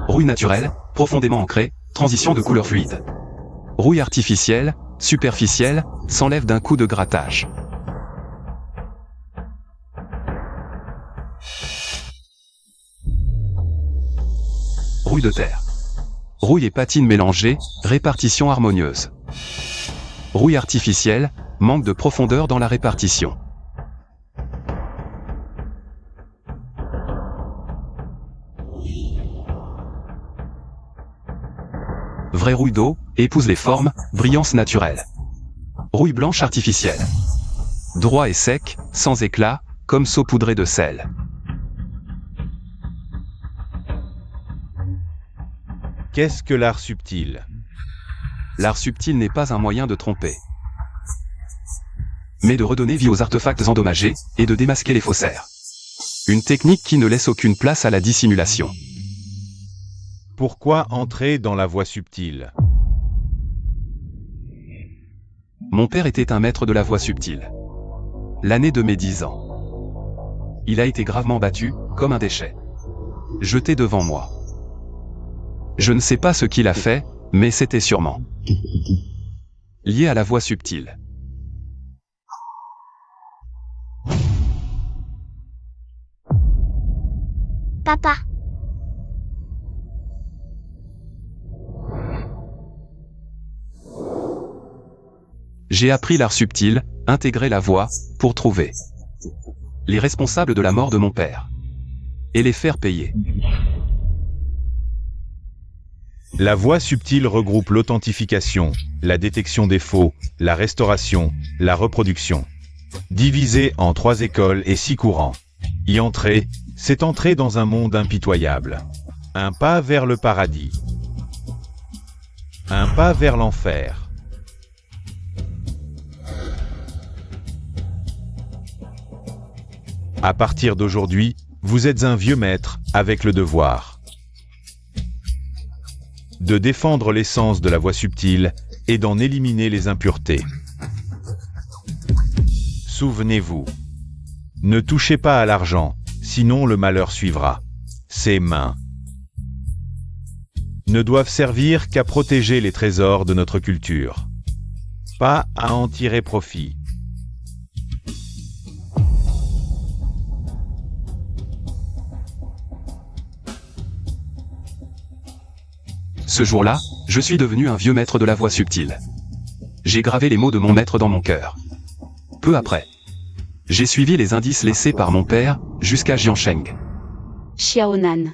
Rouille naturelle, profondément ancrée, transition de couleur fluide. Rouille artificielle, superficielle, s'enlève d'un coup de grattage. Rouille de terre. Rouille et patine mélangées, répartition harmonieuse. Rouille artificielle, manque de profondeur dans la répartition. Vraie rouille d'eau, épouse les formes, brillance naturelle. Rouille blanche artificielle. Droit et sec, sans éclat, comme saupoudré de sel. Qu'est-ce que l'art subtil? L'art subtil n'est pas un moyen de tromper, mais de redonner vie aux artefacts endommagés, et de démasquer les faussaires. Une technique qui ne laisse aucune place à la dissimulation. Pourquoi entrer dans la voie subtile? Mon père était un maître de la voie subtile. L'année de mes 10 ans. Il a été gravement battu, comme un déchet. Jeté devant moi. Je ne sais pas ce qu'il a fait, mais c'était sûrement lié à la voie subtile. Papa. J'ai appris l'art subtil, intégré la voie, pour trouver les responsables de la mort de mon père. Et les faire payer. La voie subtile regroupe l'authentification, la détection des faux, la restauration, la reproduction. Divisée en 3 écoles et 6 courants. Y entrer, c'est entrer dans un monde impitoyable. Un pas vers le paradis. Un pas vers l'enfer. À partir d'aujourd'hui, vous êtes un vieux maître, avec le devoir de défendre l'essence de la voie subtile et d'en éliminer les impuretés. Souvenez-vous, ne touchez pas à l'argent, sinon le malheur suivra. Ces mains ne doivent servir qu'à protéger les trésors de notre culture, pas à en tirer profit. Ce jour-là, je suis devenu un vieux maître de la voie subtile. J'ai gravé les mots de mon maître dans mon cœur. Peu après, j'ai suivi les indices laissés par mon père, jusqu'à Jiansheng. Xiaonan.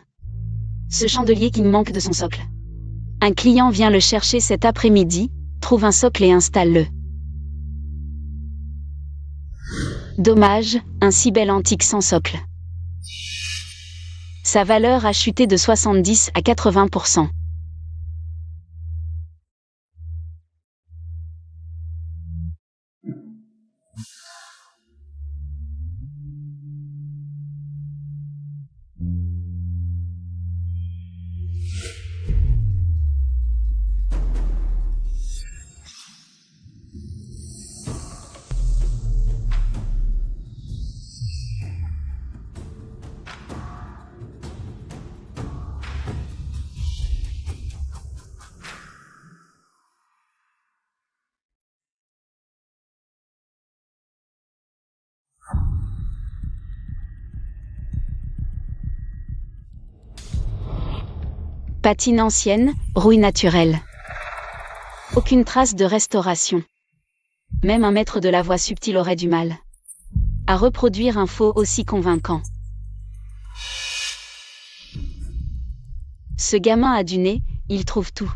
Ce chandelier qui me manque de son socle. Un client vient le chercher cet après-midi, trouve un socle et installe-le. Dommage, un si bel antique sans socle. Sa valeur a chuté de 70 à 80%. Patine ancienne, rouille naturelle. Aucune trace de restauration. Même un maître de la voie subtile aurait du mal à reproduire un faux aussi convaincant. Ce gamin a du nez, il trouve tout.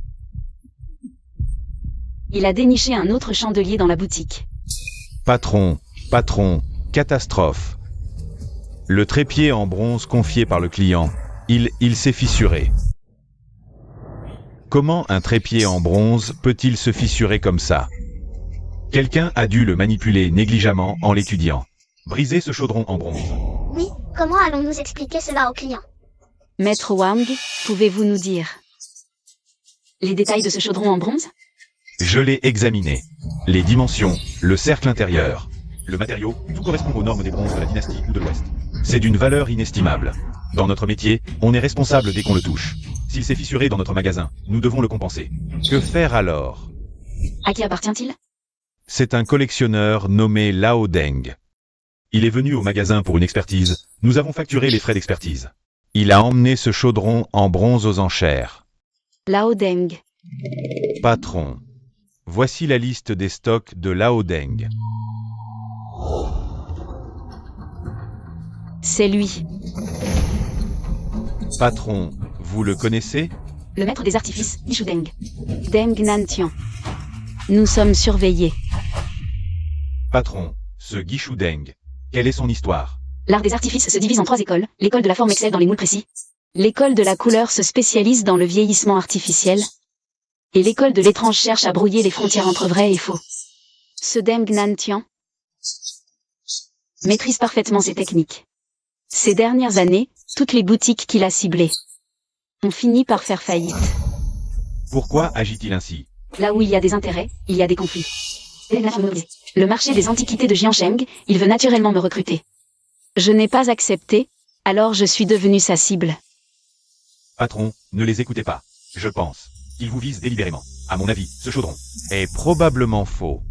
Il a déniché un autre chandelier dans la boutique. Patron, catastrophe. Le trépied en bronze confié par le client, il s'est fissuré. Comment un trépied en bronze peut-il se fissurer comme ça? Quelqu'un a dû le manipuler négligemment en l'étudiant. Brisez ce chaudron en bronze. Oui, comment allons-nous expliquer cela aux clients? Maître Wang, pouvez-vous nous dire les détails de ce chaudron en bronze? Je l'ai examiné. Les dimensions, le cercle intérieur, le matériau, tout correspond aux normes des bronzes de la dynastie ou de l'Ouest. C'est d'une valeur inestimable. Dans notre métier, on est responsable dès qu'on le touche. S'il s'est fissuré dans notre magasin, nous devons le compenser. Que faire alors? À qui appartient-il? C'est un collectionneur nommé Lao Deng. Il est venu au magasin pour une expertise. Nous avons facturé les frais d'expertise. Il a emmené ce chaudron en bronze aux enchères. Lao Deng. Patron. Voici la liste des stocks de Lao Deng. C'est lui. Patron, vous le connaissez? Le maître des artifices, Guichou Deng. Deng Nantian. Nous sommes surveillés. Patron, ce Guichou Deng. Quelle est son histoire? L'art des artifices se divise en 3 écoles. L'école de la forme excelle dans les moules précis. L'école de la couleur se spécialise dans le vieillissement artificiel. Et l'école de l'étrange cherche à brouiller les frontières entre vrai et faux. Ce Deng Nantian maîtrise parfaitement ces techniques. Ces dernières années, toutes les boutiques qu'il a ciblées ont fini par faire faillite. Pourquoi agit-il ainsi? Là où il y a des intérêts, il y a des conflits. Le marché des antiquités de Jiancheng, il veut naturellement me recruter. Je n'ai pas accepté, alors je suis devenu sa cible. Patron, ne les écoutez pas. Je pense. Ils vous visent délibérément. À mon avis, ce chaudron est probablement faux.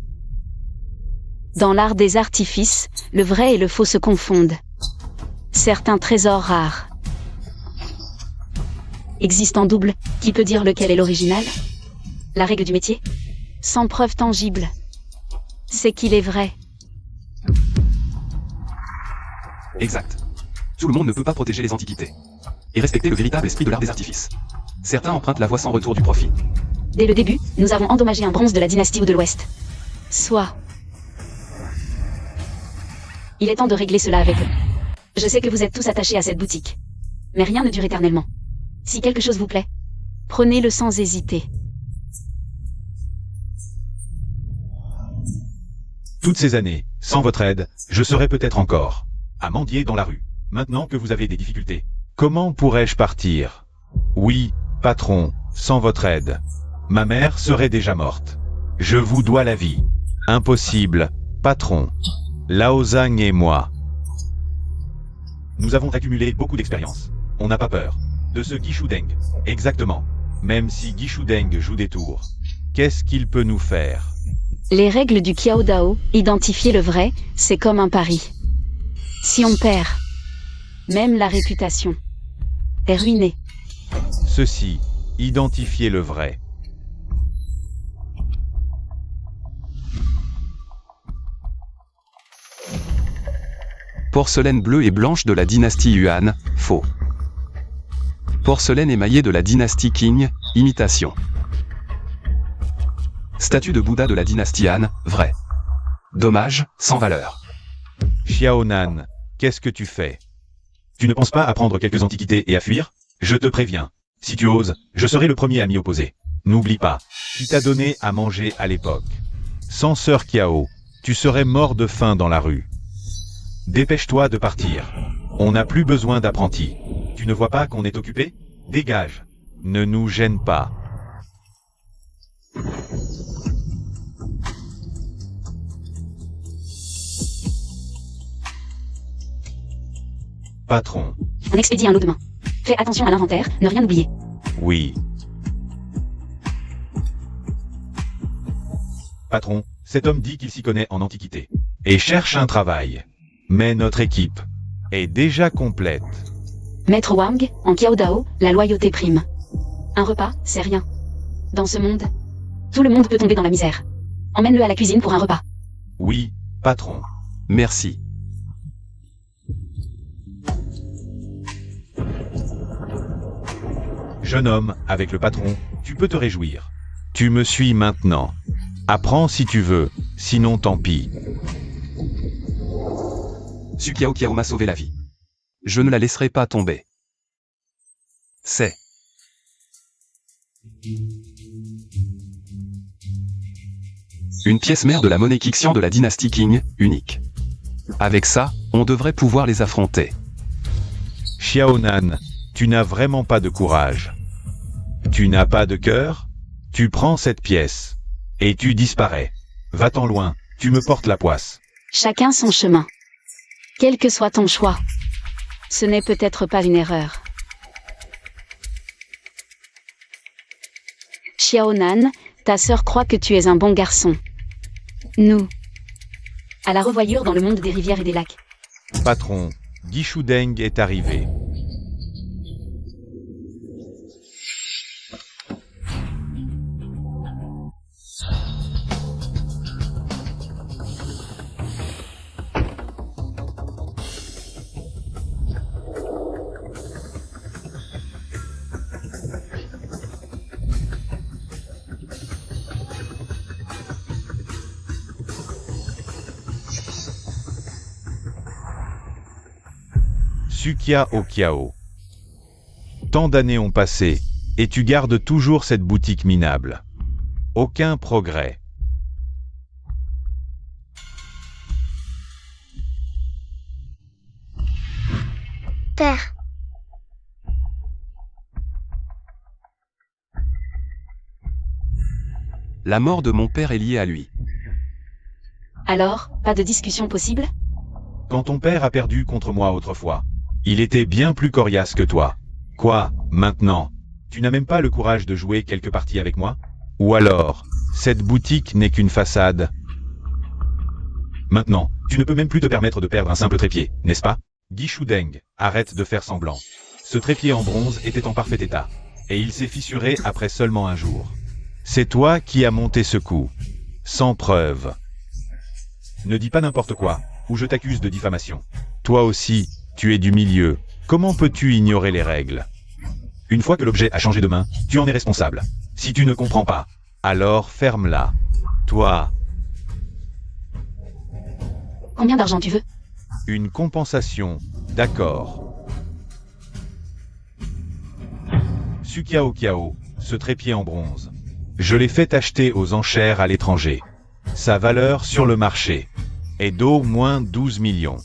Dans l'art des artifices, le vrai et le faux se confondent. Certains trésors rares existent en double. Qui peut dire lequel est l'original? La règle du métier, sans preuve tangible, c'est qu'il est vrai. Exact. Tout le monde ne peut pas protéger les antiquités. Et respecter le véritable esprit de l'art des artifices. Certains empruntent la voie sans retour du profit. Dès le début, nous avons endommagé un bronze de la dynastie ou de l'Ouest. Soit. Il est temps de régler cela avec eux. Je sais que vous êtes tous attachés à cette boutique. Mais rien ne dure éternellement. Si quelque chose vous plaît, prenez-le sans hésiter. Toutes ces années, sans votre aide, je serais peut-être encore à mendier dans la rue. Maintenant que vous avez des difficultés, comment pourrais-je partir? Oui, patron, sans votre aide. Ma mère serait déjà morte. Je vous dois la vie. Impossible, patron. Lao Zhang et moi. Nous avons accumulé beaucoup d'expérience. On n'a pas peur. De ce Guichou Deng. Exactement. Même si Guichou Deng joue des tours. Qu'est-ce qu'il peut nous faire? Les règles du Qiao Dao, identifier le vrai, c'est comme un pari. Si on perd, même la réputation est ruinée. Ceci, identifier le vrai. Porcelaine bleue et blanche de la dynastie Yuan, faux. Porcelaine émaillée de la dynastie Qing, imitation. Statue de Bouddha de la dynastie Han, vrai. Dommage, sans valeur. Xiaonan, qu'est-ce que tu fais? Tu ne penses pas à prendre quelques antiquités et à fuir? Je te préviens. Si tu oses, je serai le premier à m'y opposer. N'oublie pas, tu t'as donné à manger à l'époque. Sans Sœur Qiao, tu serais mort de faim dans la rue. Dépêche-toi de partir. On n'a plus besoin d'apprentis. Tu ne vois pas qu'on est occupé? Dégage. Ne nous gêne pas. Patron. On expédie un lot demain. Fais attention à l'inventaire, ne rien oublier. Oui. Patron, cet homme dit qu'il s'y connaît en antiquité. Et cherche un travail. Mais notre équipe est déjà complète. Maître Wang, en Qiao Dao, la loyauté prime. Un repas, c'est rien. Dans ce monde, tout le monde peut tomber dans la misère. Emmène-le à la cuisine pour un repas. Oui, patron. Merci. Jeune homme, avec le patron, tu peux te réjouir. Tu me suis maintenant. Apprends si tu veux, sinon tant pis. Su Qiao Qiao m'a sauvé la vie. Je ne la laisserai pas tomber. C'est une pièce mère de la monnaie Qixian de la dynastie Qing, unique. Avec ça, on devrait pouvoir les affronter. Xiaonan, tu n'as vraiment pas de courage. Tu n'as pas de cœur? Tu prends cette pièce. Et tu disparais. Va-t'en loin, tu me portes la poisse. Chacun son chemin. Quel que soit ton choix. Ce n'est peut-être pas une erreur. Xiaonan, ta sœur croit que tu es un bon garçon. Nous. À la revoyure dans le monde des rivières et des lacs. Patron, Guichoudeng est arrivé. Sukia Okiao. Tant d'années ont passé, et tu gardes toujours cette boutique minable. Aucun progrès. Père. La mort de mon père est liée à lui. Alors, pas de discussion possible? Quand ton père a perdu contre moi autrefois, il était bien plus coriace que toi. Quoi, maintenant? Tu n'as même pas le courage de jouer quelques parties avec moi? Ou alors, cette boutique n'est qu'une façade? Maintenant, tu ne peux même plus te permettre de perdre un simple trépied, n'est-ce pas? Guichoudeng, arrête de faire semblant. Ce trépied en bronze était en parfait état, et il s'est fissuré après seulement un jour. C'est toi qui as monté ce coup. Sans preuve. Ne dis pas n'importe quoi, ou je t'accuse de diffamation. Toi aussi, tu es du milieu. Comment peux-tu ignorer les règles? Une fois que l'objet a changé de main, tu en es responsable. Si tu ne comprends pas, alors ferme-la. Toi. Combien d'argent tu veux? Une compensation, d'accord. Sukiao Kiao, ce trépied en bronze. Je l'ai fait acheter aux enchères à l'étranger. Sa valeur sur le marché est d'au moins 12 millions.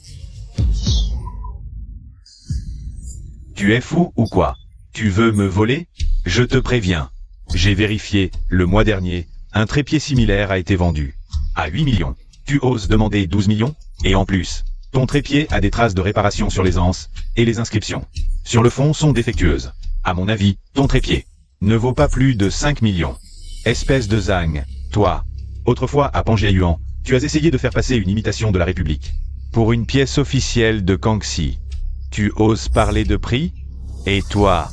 Tu es fou ou quoi? Tu veux me voler? Je te préviens. J'ai vérifié, le mois dernier, un trépied similaire a été vendu. À 8 millions. Tu oses demander 12 millions? Et en plus, ton trépied a des traces de réparation sur les anses, et les inscriptions sur le fond sont défectueuses. À mon avis, ton trépied ne vaut pas plus de 5 millions. Espèce de Zhang, toi. Autrefois à Panjiayuan, tu as essayé de faire passer une imitation de la République. Pour une pièce officielle de Kangxi. Tu oses parler de prix? Et toi?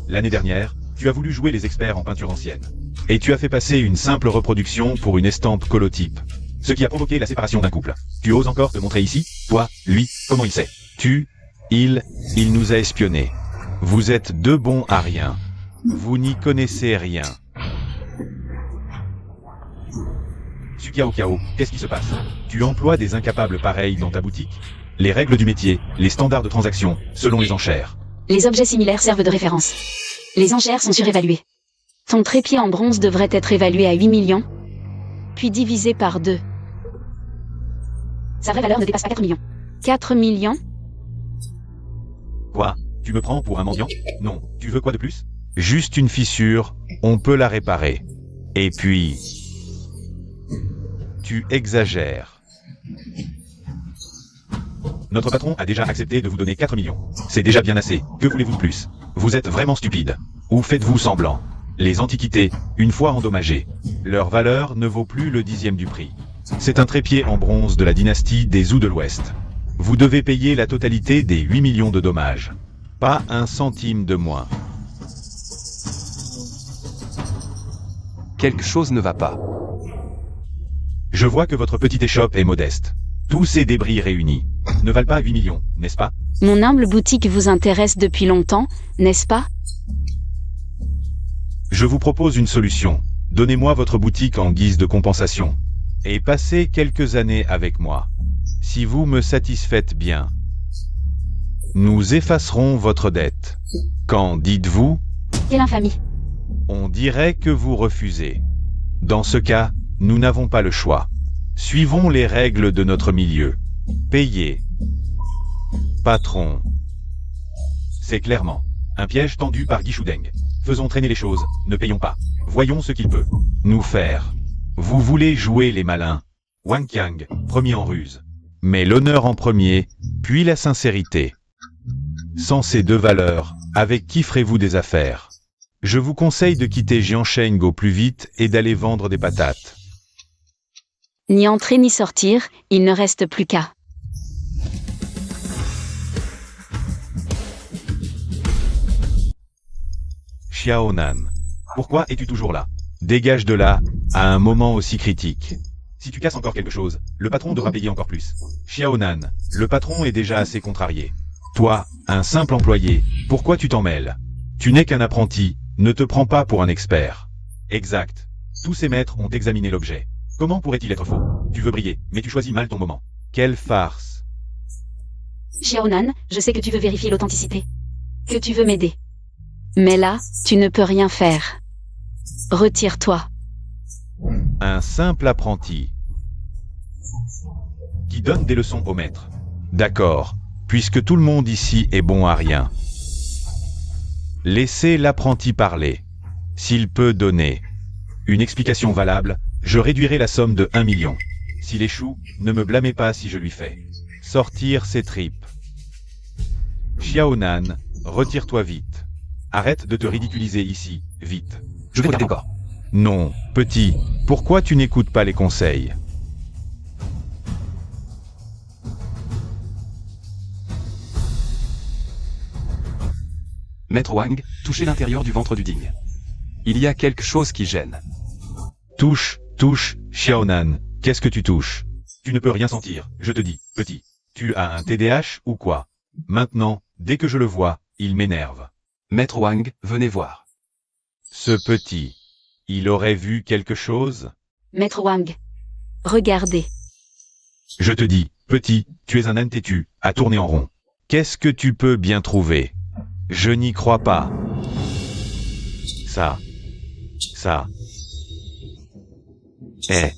L'année dernière, tu as voulu jouer les experts en peinture ancienne. Et tu as fait passer une simple reproduction pour une estampe colotype. Ce qui a provoqué la séparation d'un couple. Tu oses encore te montrer ici? Toi, lui, comment il sait? Il nous a espionnés. Vous êtes deux bons à rien. Vous n'y connaissez rien. Sukiao Kiao, qu'est-ce qui se passe? Tu emploies des incapables pareils dans ta boutique? Les règles du métier, les standards de transaction, selon les enchères. Les objets similaires servent de référence. Les enchères sont surévaluées. Ton trépied en bronze devrait être évalué à 8 millions, puis divisé par 2. Sa vraie valeur ne dépasse pas 4 millions. 4 millions? Quoi? Tu me prends pour un mendiant? Non, tu veux quoi de plus? Juste une fissure, on peut la réparer. Et puis... Tu exagères. Notre patron a déjà accepté de vous donner 4 millions. C'est déjà bien assez. Que voulez-vous de plus? Vous êtes vraiment stupide. Ou faites-vous semblant? Les antiquités, une fois endommagées, leur valeur ne vaut plus le 10e du prix. C'est un trépied en bronze de la dynastie des Zhou de l'Ouest. Vous devez payer la totalité des 8 millions de dommages. Pas un centime de moins. Quelque chose ne va pas. Je vois que votre petite échoppe est modeste. Tous ces débris réunis ne valent pas 8 millions, n'est-ce pas? Mon humble boutique vous intéresse depuis longtemps, n'est-ce pas? Je vous propose une solution. Donnez-moi votre boutique en guise de compensation. Et passez quelques années avec moi. Si vous me satisfaites bien, nous effacerons votre dette. Qu'en dites-vous? Quelle infamie! On dirait que vous refusez. Dans ce cas, nous n'avons pas le choix. Suivons les règles de notre milieu. Payez. Patron. C'est clairement un piège tendu par Guichoudeng. Faisons traîner les choses, ne payons pas. Voyons ce qu'il peut nous faire. Vous voulez jouer les malins? Wang Qiang, premier en ruse. Mais l'honneur en premier, puis la sincérité. Sans ces deux valeurs, avec qui ferez-vous des affaires? Je vous conseille de quitter Jiansheng au plus vite et d'aller vendre des patates. Ni entrer ni sortir, il ne reste plus qu'à. Xiaonan. Pourquoi es-tu toujours là? Dégage de là, à un moment aussi critique. Si tu casses encore quelque chose, le patron devra payer encore plus. Xiaonan, le patron est déjà assez contrarié. Toi, un simple employé, pourquoi tu t'en mêles? Tu n'es qu'un apprenti, ne te prends pas pour un expert. Exact. Tous ces maîtres ont examiné l'objet. Comment pourrait-il être faux? Tu veux briller, mais tu choisis mal ton moment. Quelle farce! Xiaonan, je sais que tu veux vérifier l'authenticité. Que tu veux m'aider. Mais là, tu ne peux rien faire. Retire-toi. Un simple apprenti qui donne des leçons au maître. D'accord, puisque tout le monde ici est bon à rien. Laissez l'apprenti parler. S'il peut donner une explication valable, je réduirai la somme de 1 million. S'il échoue, ne me blâmez pas si je lui fais sortir ses tripes. Xiaonan, retire-toi vite. Arrête de te ridiculiser ici, vite. Je vais regarder encore. Non, petit, pourquoi tu n'écoutes pas les conseils? Maître Wang, touchez l'intérieur du ventre du digne. Il y a quelque chose qui gêne. Touche, Xiaonan, qu'est-ce que tu touches? Tu ne peux rien sentir, je te dis, petit. Tu as un TDAH ou quoi? Maintenant, dès que je le vois, il m'énerve. Maître Wang, venez voir. Ce petit, il aurait vu quelque chose? Maître Wang. Regardez. Je te dis, petit, tu es un âne têtu, à tourner en rond. Qu'est-ce que tu peux bien trouver? Je n'y crois pas. Ça. Eh,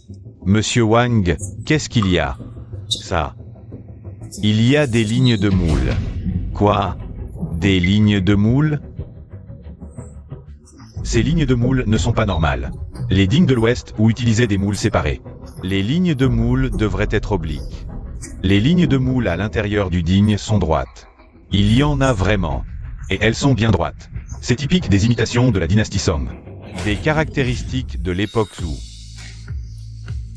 Monsieur Wang, qu'est-ce qu'il y a? Ça. Il y a des lignes de moule. Quoi? Des lignes de moule? Ces lignes de moule ne sont pas normales. Les dignes de l'Ouest ou utilisaient des moules séparés. Les lignes de moule devraient être obliques. Les lignes de moule à l'intérieur du digne sont droites. Il y en a vraiment. Et elles sont bien droites. C'est typique des imitations de la dynastie Song. Des caractéristiques de l'époque Zhou.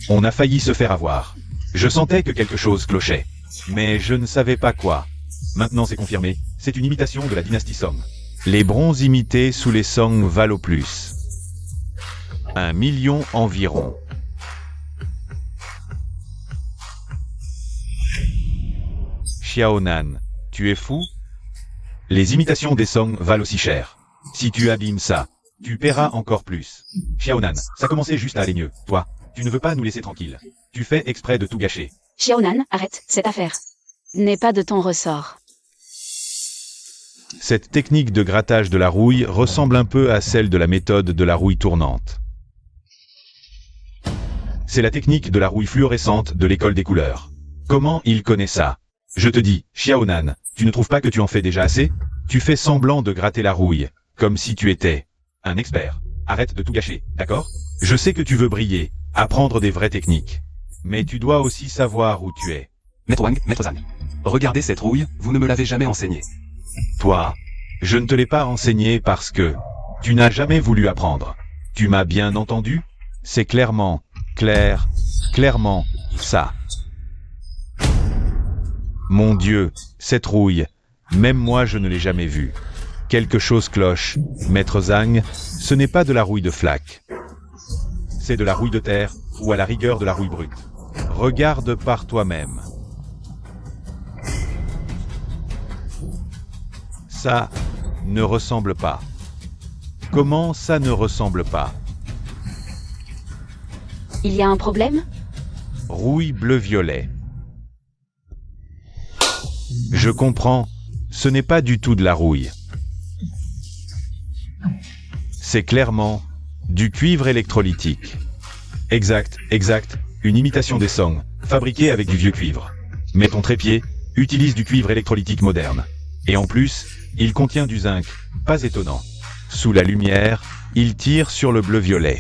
On a failli se faire avoir. Je sentais que quelque chose clochait. Mais je ne savais pas quoi. Maintenant c'est confirmé, c'est une imitation de la dynastie Song. Les bronzes imités sous les Song valent au plus 1 million environ. Xiaonan, tu es fou? Les imitations des Song valent aussi cher. Si tu abîmes ça, tu paieras encore plus. Xiaonan, ça commençait juste à aller mieux. Toi, tu ne veux pas nous laisser tranquilles. Tu fais exprès de tout gâcher. Xiaonan, arrête cette affaire. N'est pas de ton ressort. Cette technique de grattage de la rouille ressemble un peu à celle de la méthode de la rouille tournante. C'est la technique de la rouille fluorescente de l'école des couleurs. Comment il connaît ça? Je te dis, Xiaonan, tu ne trouves pas que tu en fais déjà assez? Tu fais semblant de gratter la rouille, comme si tu étais un expert. Arrête de tout gâcher, d'accord? Je sais que tu veux briller, apprendre des vraies techniques. Mais tu dois aussi savoir où tu es. Maître Wang, Maître Zhang. Regardez cette rouille, vous ne me l'avez jamais enseignée. Toi, je ne te l'ai pas enseigné parce que tu n'as jamais voulu apprendre. Tu m'as bien entendu? C'est clairement ça. Mon Dieu, cette rouille, même moi je ne l'ai jamais vue. Quelque chose cloche, Maître Zhang, ce n'est pas de la rouille de flaque. C'est de la rouille de terre, ou à la rigueur de la rouille brute. Regarde par toi-même. Ça ne ressemble pas. Comment ça ne ressemble pas? Il y a un problème? Rouille bleu-violet. Je comprends, ce n'est pas du tout de la rouille. C'est clairement du cuivre électrolytique. Exact, une imitation des Song, fabriquée avec du vieux cuivre. Mais ton trépied utilise du cuivre électrolytique moderne. Et en plus, il contient du zinc, pas étonnant. Sous la lumière, il tire sur le bleu-violet.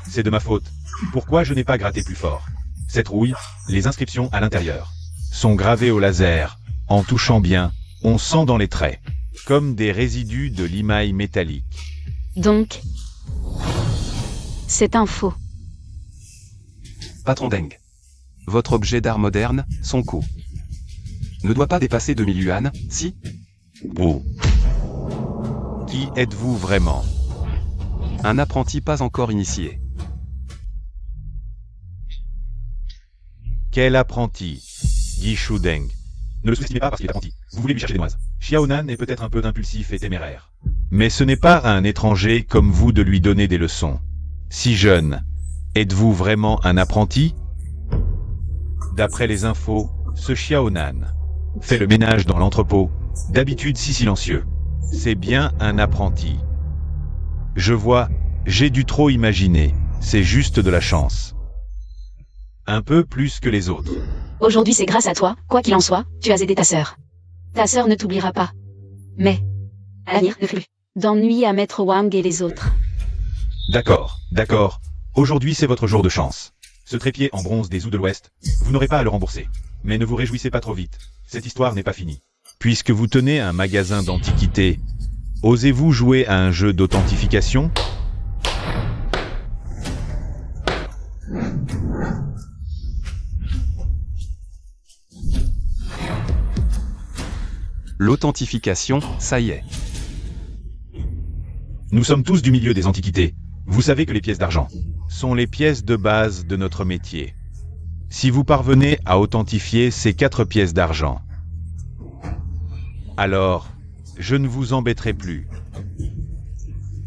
C'est de ma faute. Pourquoi je n'ai pas gratté plus fort? Cette rouille, les inscriptions à l'intérieur, sont gravées au laser. En touchant bien, on sent dans les traits, comme des résidus de limaille métallique. Donc, c'est un faux. Patron Deng. Votre objet d'art moderne, son coût ne doit pas dépasser 2000 yuan, si? Vous. Qui êtes-vous vraiment? Un apprenti pas encore initié. Quel apprenti? Dit Shu Deng. Ne le sous-estimez pas parce qu'il est apprenti. Vous voulez lui chercher des noises. Xiaonan est peut-être un peu impulsif et téméraire. Mais ce n'est pas à un étranger comme vous de lui donner des leçons. Si jeune, êtes-vous vraiment un apprenti? D'après les infos, ce Xiaonan fait le ménage dans l'entrepôt, d'habitude si silencieux. C'est bien un apprenti. Je vois, j'ai dû trop imaginer, c'est juste de la chance. Un peu plus que les autres. Aujourd'hui c'est grâce à toi, quoi qu'il en soit, tu as aidé ta sœur. Ta sœur ne t'oubliera pas. Mais, à l'avenir ne plus d'ennui à Maître Wang et les autres. D'accord, d'accord. Aujourd'hui c'est votre jour de chance. Ce trépied en bronze des Zhou de l'Ouest, vous n'aurez pas à le rembourser. Mais ne vous réjouissez pas trop vite. Cette histoire n'est pas finie. Puisque vous tenez un magasin d'antiquités, osez-vous jouer à un jeu d'authentification? L'authentification, ça y est. Nous sommes tous du milieu des antiquités. Vous savez que les pièces d'argent sont les pièces de base de notre métier. Si vous parvenez à authentifier ces 4 pièces d'argent, alors, je ne vous embêterai plus.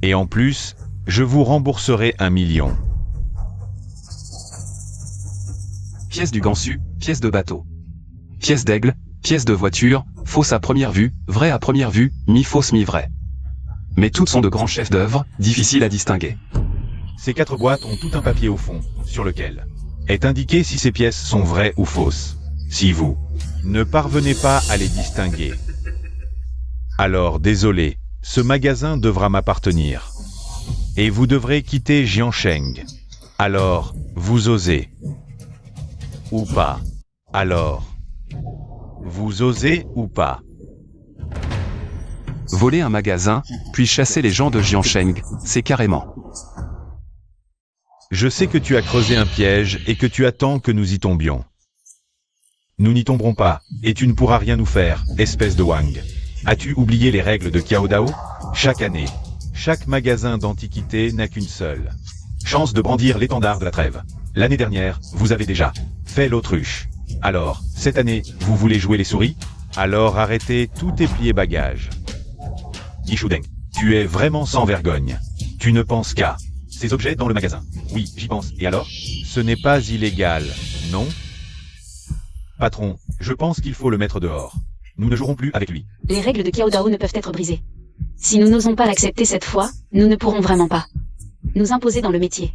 Et en plus, je vous rembourserai 1 million. Pièce du Gansu, pièce de bateau. Pièce d'aigle, pièce de voiture, fausse à première vue, vraie à première vue, mi-fausse mi-vraie. Mais toutes sont de grands chefs d'œuvre, difficiles à distinguer. Ces 4 boîtes ont tout un papier au fond, sur lequel est indiqué si ces pièces sont vraies ou fausses. Si vous ne parvenez pas à les distinguer, alors désolé, ce magasin devra m'appartenir. Et vous devrez quitter Jiansheng. Alors, vous osez. Ou pas. Alors, vous osez ou pas? Voler un magasin, puis chasser les gens de Jiansheng, c'est carrément. Je sais que tu as creusé un piège et que tu attends que nous y tombions. Nous n'y tomberons pas, et tu ne pourras rien nous faire, espèce de Wang. As-tu oublié les règles de Kiao Dao? Chaque année, chaque magasin d'antiquités n'a qu'une seule chance de brandir l'étendard de la trêve. L'année dernière, vous avez déjà fait l'autruche. Alors, cette année, vous voulez jouer les souris? Alors arrêtez tous tes pliés bagages. Yishu Deng, tu es vraiment sans vergogne. Tu ne penses qu'à ces objets dans le magasin. Oui, j'y pense. Et alors? Ce n'est pas illégal, non? Patron, je pense qu'il faut le mettre dehors. Nous ne jouerons plus avec lui. Les règles de Kiao Dao ne peuvent être brisées. Si nous n'osons pas l'accepter cette fois, nous ne pourrons vraiment pas nous imposer dans le métier.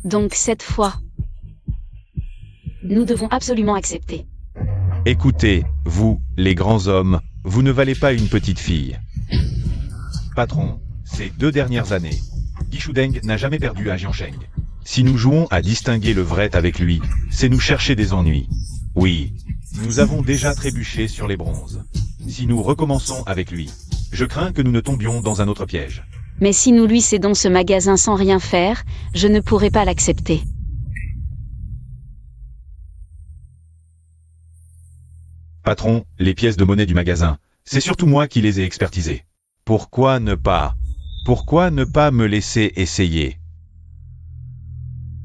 Donc cette fois, nous devons absolument accepter. Écoutez, vous, les grands hommes, vous ne valez pas une petite fille. Patron, ces 2 dernières années, Yishu Deng n'a jamais perdu à Jiansheng. Si nous jouons à distinguer le vrai avec lui, c'est nous chercher des ennuis. Oui, nous avons déjà trébuché sur les bronzes. Si nous recommençons avec lui, je crains que nous ne tombions dans un autre piège. Mais si nous lui cédons ce magasin sans rien faire, je ne pourrai pas l'accepter. Patron, les pièces de monnaie du magasin, c'est surtout moi qui les ai expertisées. Pourquoi ne pas me laisser essayer?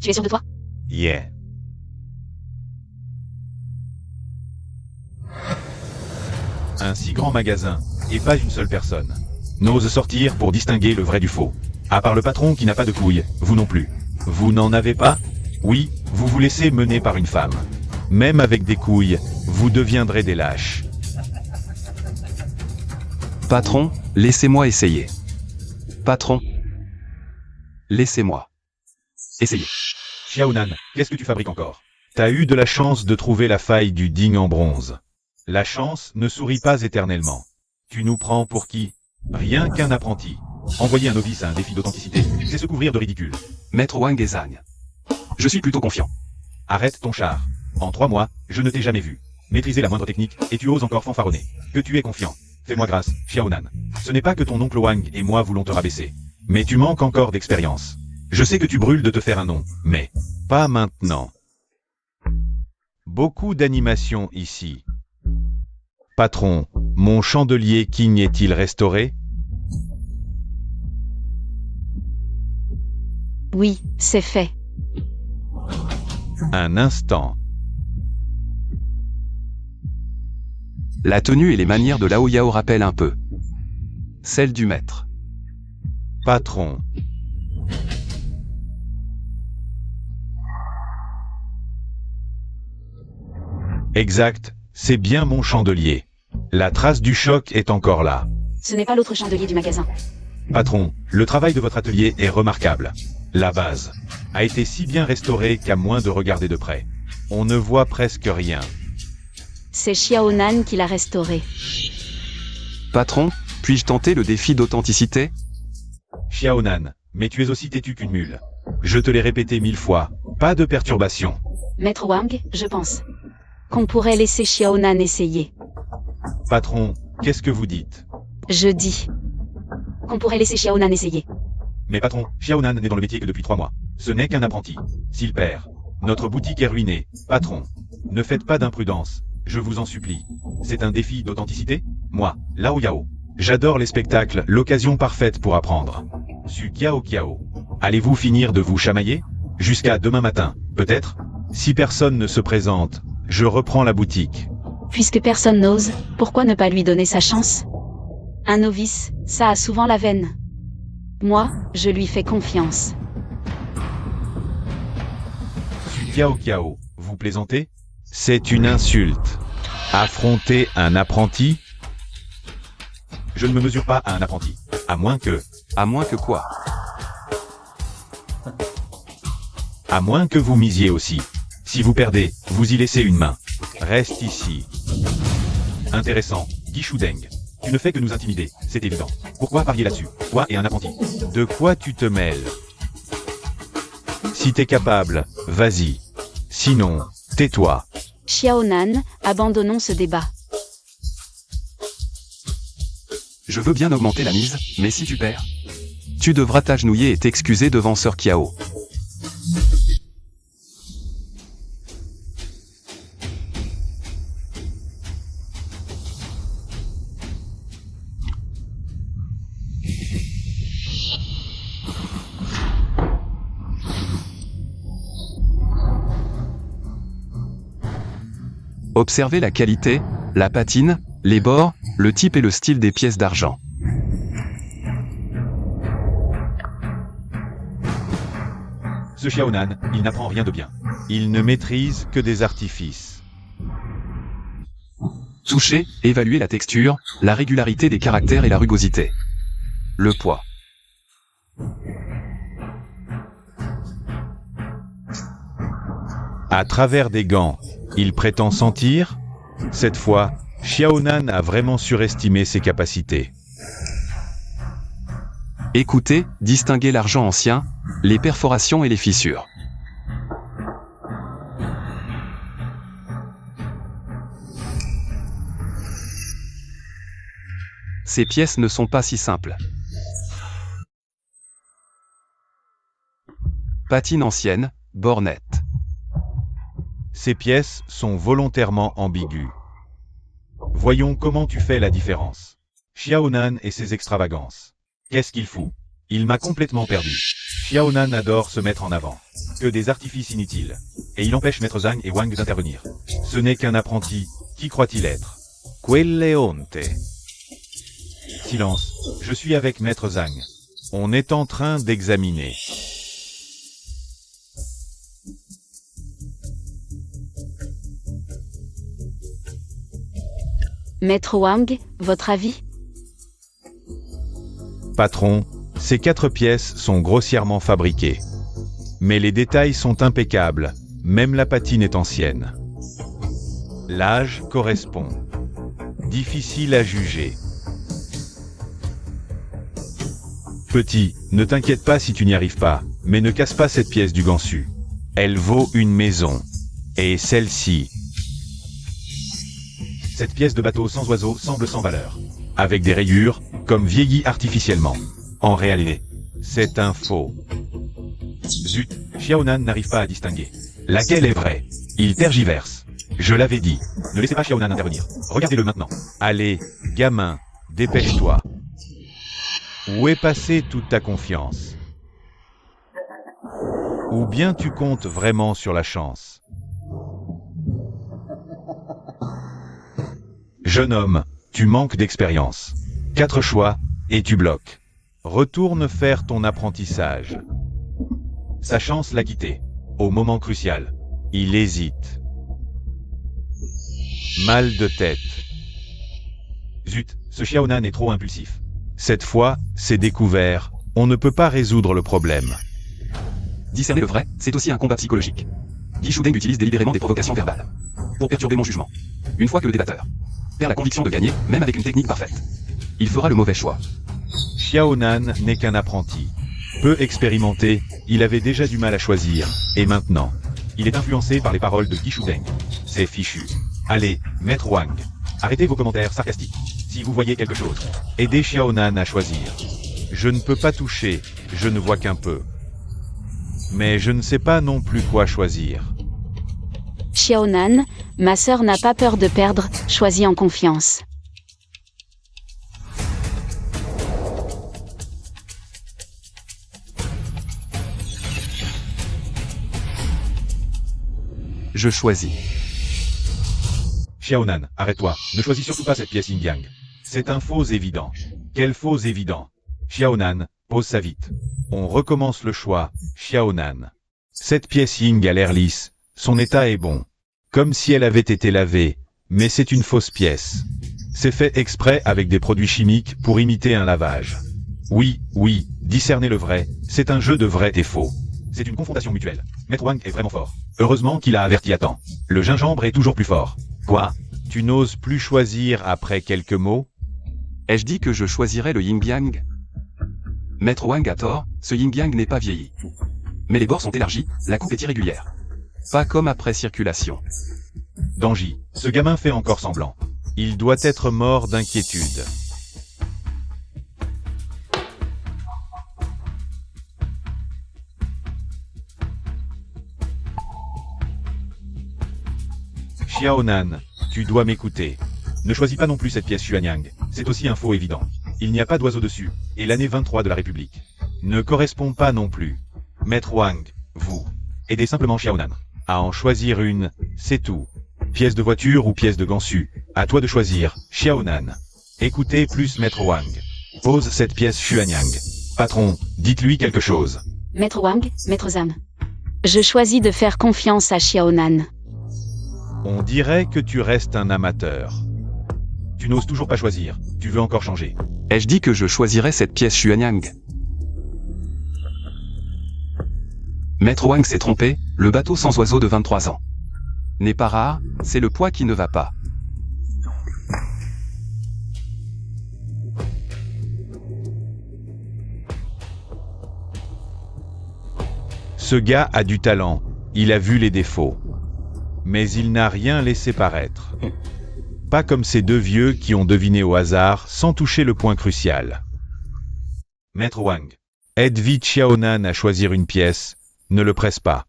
Tu es sûr de toi? Yeah. Un si grand magasin, et pas une seule personne n'ose sortir pour distinguer le vrai du faux. À part le patron qui n'a pas de couilles, vous non plus. Vous n'en avez pas? Oui, vous vous laissez mener par une femme. Même avec des couilles, vous deviendrez des lâches. Patron, laissez-moi essayer. Patron, laissez-moi essayer. Xiaonan, qu'est-ce que tu fabriques encore? T'as eu de la chance de trouver la faille du digne en bronze. La chance ne sourit pas éternellement. Tu nous prends pour qui? Rien qu'un apprenti. Envoyer un novice à un défi d'authenticité, c'est se couvrir de ridicule. Maître Wang et Zhang. Je suis plutôt confiant. Arrête ton char. En 3 mois, je ne t'ai jamais vu maîtriser la moindre technique, et tu oses encore fanfaronner. Que tu es confiant. Fais-moi grâce, Xiaonan. Ce n'est pas que ton oncle Wang et moi voulons te rabaisser. Mais tu manques encore d'expérience. Je sais que tu brûles de te faire un nom, mais pas maintenant. Beaucoup d'animation ici. Patron, mon chandelier King est-il restauré? Oui, c'est fait. Un instant. La tenue et les manières de Lao Yao rappellent un peu celle du maître. Patron. Exact, c'est bien mon chandelier. La trace du choc est encore là. Ce n'est pas l'autre chandelier du magasin. Patron, le travail de votre atelier est remarquable. La base a été si bien restaurée qu'à moins de regarder de près, on ne voit presque rien. C'est Xiaonan qui l'a restauré. Patron, puis-je tenter le défi d'authenticité? Xiaonan, mais tu es aussi têtu qu'une mule. Je te l'ai répété 1000 fois, pas de perturbation. Maître Wang, je pense qu'on pourrait laisser Xiaonan essayer. Patron, qu'est-ce que vous dites? Je dis qu'on pourrait laisser Xiaonan essayer. Mais patron, Xiaonan n'est dans le métier que depuis 3 mois. Ce n'est qu'un apprenti. S'il perd, notre boutique est ruinée. Patron, ne faites pas d'imprudence. Je vous en supplie. C'est un défi d'authenticité? Moi, Lao Yao. J'adore les spectacles, l'occasion parfaite pour apprendre. Su Kiao Kiao. Allez-vous finir de vous chamailler? Jusqu'à demain matin, peut-être? Si personne ne se présente, je reprends la boutique. Puisque personne n'ose, pourquoi ne pas lui donner sa chance? Un novice, ça a souvent la veine. Moi, je lui fais confiance. Su Kiao Kiao, vous plaisantez? C'est une insulte. Affronter un apprenti? Je ne me mesure pas à un apprenti. À moins que... À moins que quoi? À moins que vous misiez aussi. Si vous perdez, vous y laissez une main. Reste ici. Intéressant, Guichoudeng. Tu ne fais que nous intimider, c'est évident. Pourquoi parier là-dessus? Toi et un apprenti. De quoi tu te mêles? Si t'es capable, vas-y. Sinon, tais-toi. Xiaonan, abandonnons ce débat. Je veux bien augmenter la mise, mais si tu perds, tu devras t'agenouiller et t'excuser devant Sœur Kiao. Observez la qualité, la patine, les bords, le type et le style des pièces d'argent. Ce Xiaonan, il n'apprend rien de bien. Il ne maîtrise que des artifices. Toucher, évaluer la texture, la régularité des caractères et la rugosité. Le poids. À travers des gants, il prétend sentir? Cette fois, Xiaonan a vraiment surestimé ses capacités. Écoutez, distinguez l'argent ancien, les perforations et les fissures. Ces pièces ne sont pas si simples. Patine ancienne, bornette. Ces pièces sont volontairement ambiguës. Voyons comment tu fais la différence. Xiaonan et ses extravagances. Qu'est-ce qu'il fout? Il m'a complètement perdu. Xiaonan adore se mettre en avant. Que des artifices inutiles. Et il empêche Maître Zhang et Wang d'intervenir. Ce n'est qu'un apprenti. Qui croit-il être? Quelle honte. Silence. Je suis avec Maître Zhang. On est en train d'examiner. Maître Wang, votre avis? Patron, ces 4 pièces sont grossièrement fabriquées. Mais les détails sont impeccables, même la patine est ancienne. L'âge correspond. Difficile à juger. Petit, ne t'inquiète pas si tu n'y arrives pas, mais ne casse pas cette pièce du Gansu. Elle vaut une maison. Et celle-ci. Cette pièce de bateau sans oiseau semble sans valeur. Avec des rayures, comme vieillies artificiellement. En réalité, c'est un faux. Zut, Xiaonan n'arrive pas à distinguer. Laquelle est vraie? Il tergiverse. Je l'avais dit. Ne laissez pas Xiaonan intervenir. Regardez-le maintenant. Allez, gamin, dépêche-toi. Où est passée toute ta confiance? Ou bien tu comptes vraiment sur la chance? Jeune homme, tu manques d'expérience. 4 choix, et tu bloques. Retourne faire ton apprentissage. Sa chance l'a quitté. Au moment crucial. Il hésite. Mal de tête. Zut, ce Xiaonan est trop impulsif. Cette fois, c'est découvert. On ne peut pas résoudre le problème. Discerner le vrai, c'est aussi un combat psychologique. Guy Shudeng utilise délibérément des provocations verbales pour perturber mon jugement. Une fois que le débatteur perd la conviction de gagner, même avec une technique parfaite, il fera le mauvais choix. Xiaonan n'est qu'un apprenti. Peu expérimenté, il avait déjà du mal à choisir. Et maintenant, il est influencé par les paroles de Guy Shudeng. C'est fichu. Allez, Maître Wang. Arrêtez vos commentaires sarcastiques. Si vous voyez quelque chose, aidez Xiaonan à choisir. Je ne peux pas toucher, je ne vois qu'un peu. Mais je ne sais pas non plus quoi choisir. Xiaonan, ma sœur n'a pas peur de perdre, choisis en confiance. Je choisis. Xiaonan, arrête-toi, ne choisis surtout pas cette pièce yin-yang. C'est un faux évident. Quel faux évident? Xiaonan, pose ça vite. On recommence le choix, Xiaonan. Cette pièce Ying a l'air lisse, son état est bon. Comme si elle avait été lavée, mais c'est une fausse pièce. C'est fait exprès avec des produits chimiques pour imiter un lavage. Oui, discerner le vrai, c'est un jeu de vrai et faux. C'est une confrontation mutuelle. Maître Wang est vraiment fort. Heureusement qu'il a averti à temps. Le gingembre est toujours plus fort. Quoi? Tu n'oses plus choisir après quelques mots? Ai-je dit que je choisirais le yin-yang? Maître Wang a tort, ce yin-yang n'est pas vieilli. Mais les bords sont élargis, la coupe est irrégulière. Pas comme après circulation. Danji, ce gamin fait encore semblant. Il doit être mort d'inquiétude. Xiaonan, tu dois m'écouter. Ne choisis pas non plus cette pièce Xuanyang, c'est aussi un faux évident. Il n'y a pas d'oiseau dessus, et l'année 23 de la République ne correspond pas non plus. Maître Wang, vous, aidez simplement Xiaonan à en choisir une, c'est tout. Pièce de voiture ou pièce de gansu, à toi de choisir, Xiaonan. Écoutez plus Maître Wang. Pose cette pièce Xuanyang. Patron, dites-lui quelque chose. Maître Wang, Maître Zhang. Je choisis de faire confiance à Xiaonan. On dirait que tu restes un amateur. Tu n'oses toujours pas choisir, tu veux encore changer. Ai-je dit que je choisirais cette pièce Xuanyang? Maître Wang s'est trompé, le bateau sans oiseau de 23 ans n'est pas rare, c'est le poids qui ne va pas. Ce gars a du talent, il a vu les défauts. Mais il n'a rien laissé paraître. Pas comme ces deux vieux qui ont deviné au hasard sans toucher le point crucial. Maître Wang. Aide vite Xiaonan à choisir une pièce, ne le presse pas.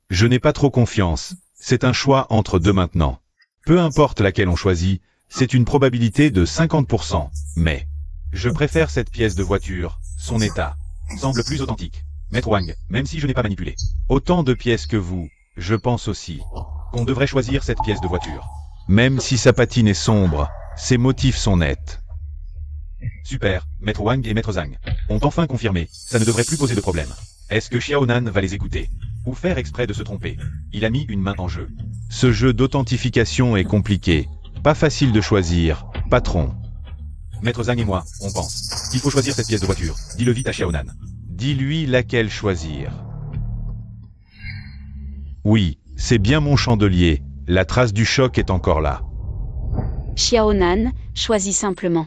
Je n'ai pas trop confiance, c'est un choix entre deux maintenant. Peu importe laquelle on choisit, c'est une probabilité de 50%, mais je préfère cette pièce de voiture, son état semble plus authentique. Maître Wang, même si je n'ai pas manipulé. Autant de pièces que vous, je pense aussi qu'on devrait choisir cette pièce de voiture. Même si sa patine est sombre, ses motifs sont nets. Super, Maître Wang et Maître Zhang ont enfin confirmé, ça ne devrait plus poser de problème. Est-ce que Xiaonan va les écouter? Ou faire exprès de se tromper? Il a mis une main en jeu. Ce jeu d'authentification est compliqué, pas facile de choisir, patron. Maître Zhang et moi, on pense qu'il faut choisir cette pièce de voiture. Dis-le vite à Xiaonan. Dis-lui laquelle choisir. Oui, c'est bien mon chandelier, la trace du choc est encore là. Xiaonan, choisis simplement.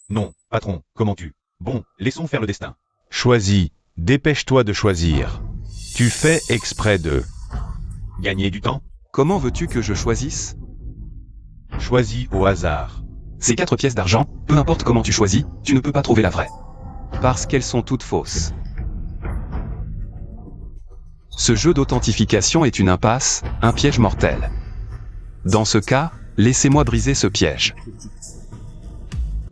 Non, patron, comment tu? Bon, laissons faire le destin. Choisis, dépêche-toi de choisir. Tu fais exprès de Gagner du temps? Comment veux-tu que je choisisse? choisir au hasard. Ces 4 pièces d'argent, peu importe comment tu choisis, tu ne peux pas trouver la vraie. Parce qu'elles sont toutes fausses. Ce jeu d'authentification est une impasse, un piège mortel. Dans ce cas, laissez-moi briser ce piège.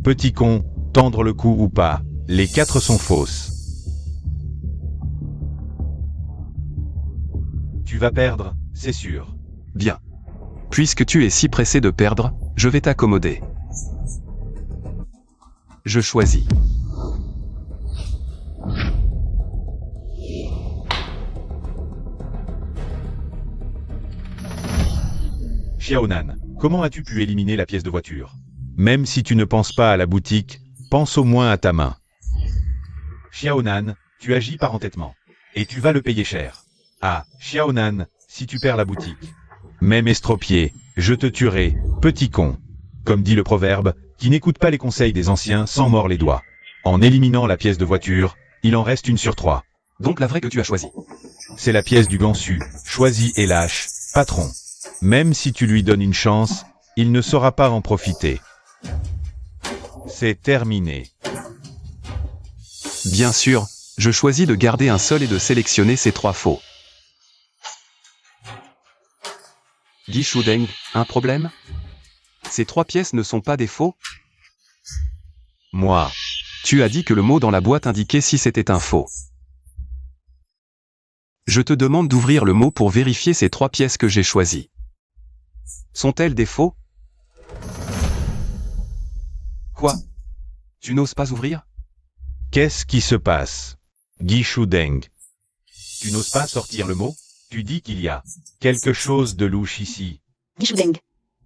Petit con, tendre le cou ou pas, les 4 sont fausses. Tu vas perdre, c'est sûr. Bien. Puisque tu es si pressé de perdre, je vais t'accommoder. Je choisis. Xiaonan, comment as-tu pu éliminer la pièce de voiture? Même si tu ne penses pas à la boutique, pense au moins à ta main. Xiaonan, tu agis par entêtement. Et tu vas le payer cher. Ah, Xiaonan, si tu perds la boutique. Même estropié, je te tuerai, petit con. Comme dit le proverbe, qui n'écoute pas les conseils des anciens s'en mord les doigts. En éliminant la pièce de voiture, il en reste une sur 3. Donc la vraie que tu as choisie. C'est la pièce du gansu, choisie et lâche, patron. Même si tu lui donnes une chance, il ne saura pas en profiter. C'est terminé. Bien sûr, je choisis de garder un seul et de sélectionner ces 3 faux. Guy Shudeng, un problème? Ces 3 pièces ne sont pas des faux? Moi. Tu as dit que le mot dans la boîte indiquait si c'était un faux. Je te demande d'ouvrir le mot pour vérifier ces 3 pièces que j'ai choisies. Sont-elles des faux? Quoi? Tu n'oses pas ouvrir? Qu'est-ce qui se passe? Guy Shudeng. Tu n'oses pas sortir le mot? Tu dis qu'il y a quelque chose de louche ici. Guy Shudeng.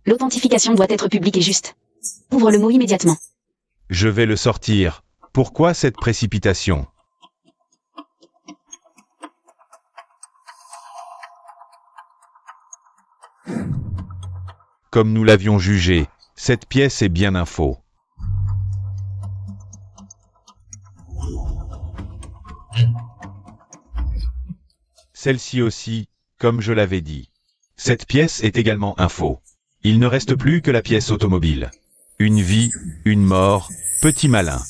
L'authentification doit être publique et juste. Ouvre le mot immédiatement. Je vais le sortir. Pourquoi cette précipitation? Comme nous l'avions jugé, cette pièce est bien un faux. Celle-ci aussi, comme je l'avais dit. Cette pièce est également un faux. Il ne reste plus que la pièce automobile. Une vie, une mort, petit malin.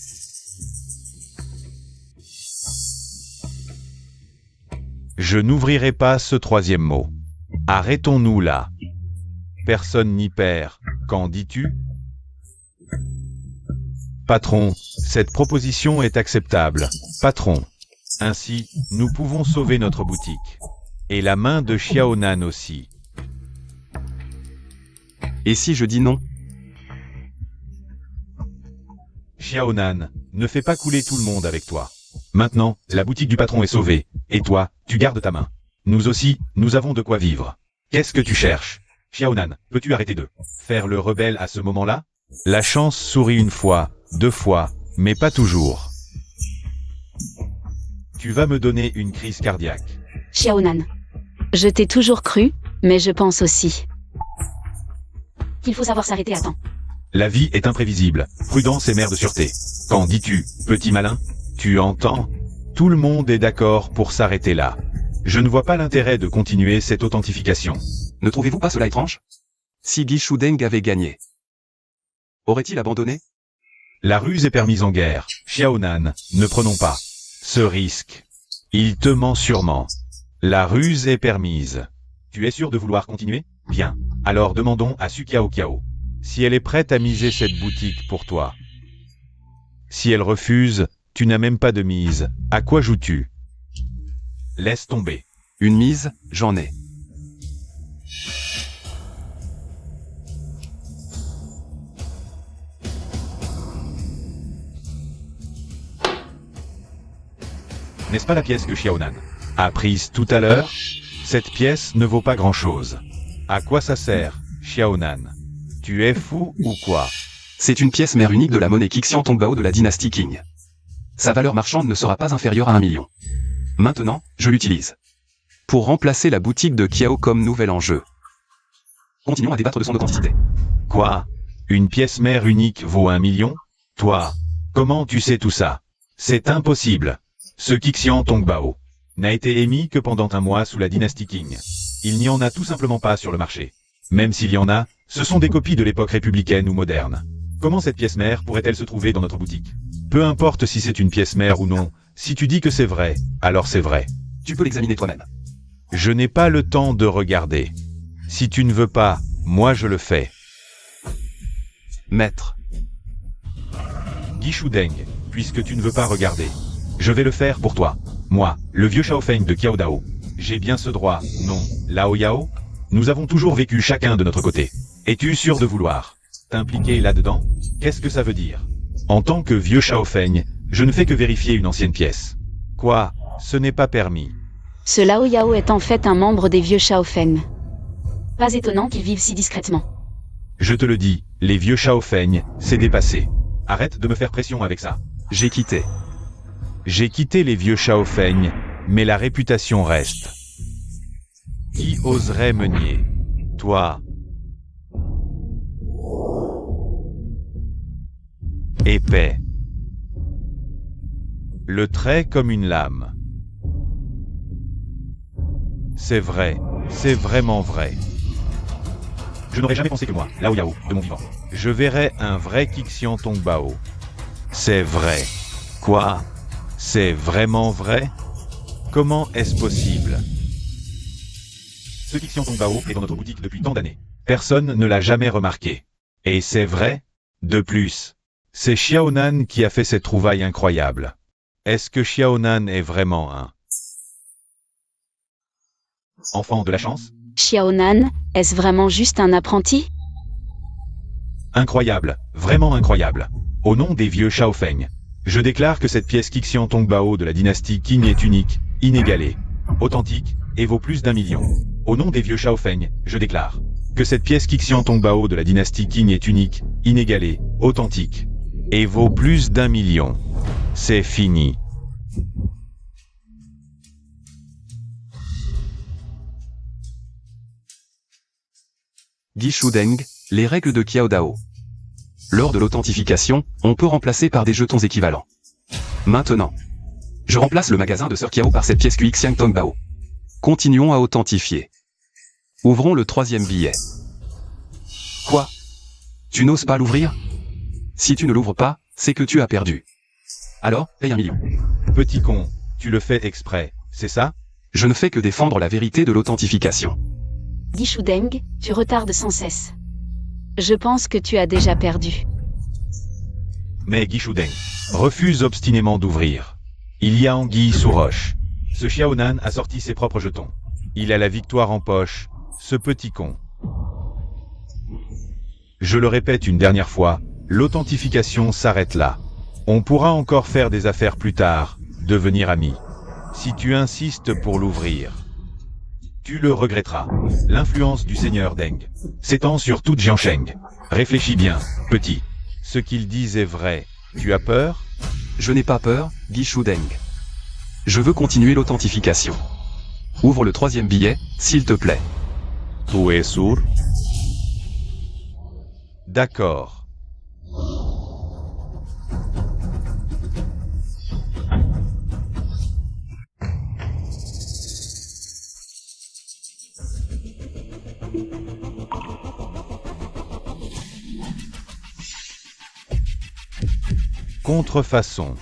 Je n'ouvrirai pas ce 3e mot. Arrêtons-nous là. Personne n'y perd. Qu'en dis-tu? Patron, cette proposition est acceptable. Patron. Ainsi, nous pouvons sauver notre boutique. Et la main de Xiaonan aussi. Et si je dis non? Xiaonan, ne fais pas couler tout le monde avec toi. Maintenant, la boutique du patron est sauvée. Et toi, tu gardes ta main. Nous aussi, nous avons de quoi vivre. Qu'est-ce que tu cherches? Xiaonan, peux-tu arrêter de faire le rebelle à ce moment-là? La chance sourit 1 fois, 2 fois, mais pas toujours. Tu vas me donner une crise cardiaque. Xiaonan. Je t'ai toujours cru, mais je pense aussi qu'il faut savoir s'arrêter à temps. La vie est imprévisible. Prudence est mère de sûreté. Qu'en dis-tu, petit malin? Tu entends? Tout le monde est d'accord pour s'arrêter là. Je ne vois pas l'intérêt de continuer cette authentification. Ne trouvez-vous pas cela étrange? Si Guy Shudeng avait gagné, aurait-il abandonné? La ruse est permise en guerre. Xiaonan, ne prenons pas ce risque. Il te ment sûrement. La ruse est permise. Tu es sûr de vouloir continuer? Bien. Alors demandons à Su Kiao Kiao si elle est prête à miser cette boutique pour toi. Si elle refuse, tu n'as même pas de mise. À quoi joues-tu? Laisse tomber. Une mise, j'en ai. N'est-ce pas la pièce que Xiaonan a prise tout à l'heure? Cette pièce ne vaut pas grand-chose. À quoi ça sert, Xiaonan? Tu es fou ou quoi? C'est une pièce mère unique de la monnaie Xian Tongbao de la dynastie Qing. Sa valeur marchande ne sera pas inférieure à 1 million. Maintenant, je l'utilise pour remplacer la boutique de Kiao comme nouvel enjeu. Continuons à débattre de son authenticité. Quoi? Une pièce mère unique vaut 1 million? Toi, comment tu sais tout ça? C'est impossible. Ce Xian Tongbao n'a été émis que pendant un mois sous la dynastie Qing. Il n'y en a tout simplement pas sur le marché. Même s'il y en a, ce sont des copies de l'époque républicaine ou moderne. Comment cette pièce mère pourrait-elle se trouver dans notre boutique? Peu importe si c'est une pièce mère ou non, si tu dis que c'est vrai, alors c'est vrai. Tu peux l'examiner toi-même. Je n'ai pas le temps de regarder. Si tu ne veux pas, moi je le fais. Maître. Guichou Deng, puisque tu ne veux pas regarder. Je vais le faire pour toi. Moi, le vieux Xiaofeng de Qiao Dao. J'ai bien ce droit, non, Lao Yao? Nous avons toujours vécu chacun de notre côté. Es-tu sûr de vouloir t'impliquer là-dedans? Qu'est-ce que ça veut dire? En tant que vieux Xiaofeng, je ne fais que vérifier une ancienne pièce. Quoi? Ce n'est pas permis. Ce Lao Yao est en fait un membre des vieux Xiaofeng. Pas étonnant qu'ils vivent si discrètement. Je te le dis, les vieux Xiaofeng, c'est dépassé. Arrête de me faire pression avec ça. J'ai quitté. J'ai quitté les vieux Xiaofeng, mais la réputation reste. Qui oserait me nier? Toi. Épais. Le trait comme une lame. C'est vrai, c'est vraiment vrai. Je n'aurais jamais pensé que moi, Lao Yao, de mon vivant. Je verrais un vrai Qixian Tongbao. C'est vrai. Quoi? C'est vraiment vrai? Comment est-ce possible? Ce Qixian Tongbao est dans notre boutique depuis tant d'années. Personne ne l'a jamais remarqué. Et c'est vrai? De plus, c'est Xiaonan qui a fait cette trouvaille incroyable. Est-ce que Xiaonan est vraiment un Enfant de la chance? Xiaonan, est-ce vraiment juste un apprenti? Incroyable, vraiment incroyable. Au nom des vieux Xiaofeng, je déclare que cette pièce Qixian Tongbao de la dynastie Qing est unique, inégalée, authentique, et vaut plus d'1 million. Au nom des vieux Xiaofeng, je déclare que cette pièce Qixian Tongbao de la dynastie Qing est unique, inégalée, authentique, et vaut plus d'1 million. C'est fini. Guichou Deng, les règles de Qiao Dao. Lors de l'authentification, on peut remplacer par des jetons équivalents. Maintenant, je remplace le magasin de Sir Qiao par cette pièce Qixian Tongbao. Continuons à authentifier. Ouvrons le 3e billet. Quoi? Tu n'oses pas l'ouvrir? Si tu ne l'ouvres pas, c'est que tu as perdu. Alors, paye 1 million. Petit con, tu le fais exprès, c'est ça? Je ne fais que défendre la vérité de l'authentification. Guichou Deng, tu retardes sans cesse. Je pense que tu as déjà perdu. Mais Guichou Deng Refuse obstinément d'ouvrir. Il y a anguille sous roche. Ce Xiaonan a sorti ses propres jetons. Il a la victoire en poche, ce petit con. Je le répète une dernière fois, l'authentification s'arrête là. On pourra encore faire des affaires plus tard, devenir amis. Si tu insistes pour l'ouvrir, tu le regretteras. L'influence du seigneur Deng s'étend sur toute Jiangsheng. Réfléchis bien, petit. Ce qu'ils disent est vrai. Tu as peur? Je n'ai pas peur, Guichou Deng. Je veux continuer l'authentification. Ouvre le 3e billet, s'il te plaît. Tu es sourd? D'accord. Contrefaçon.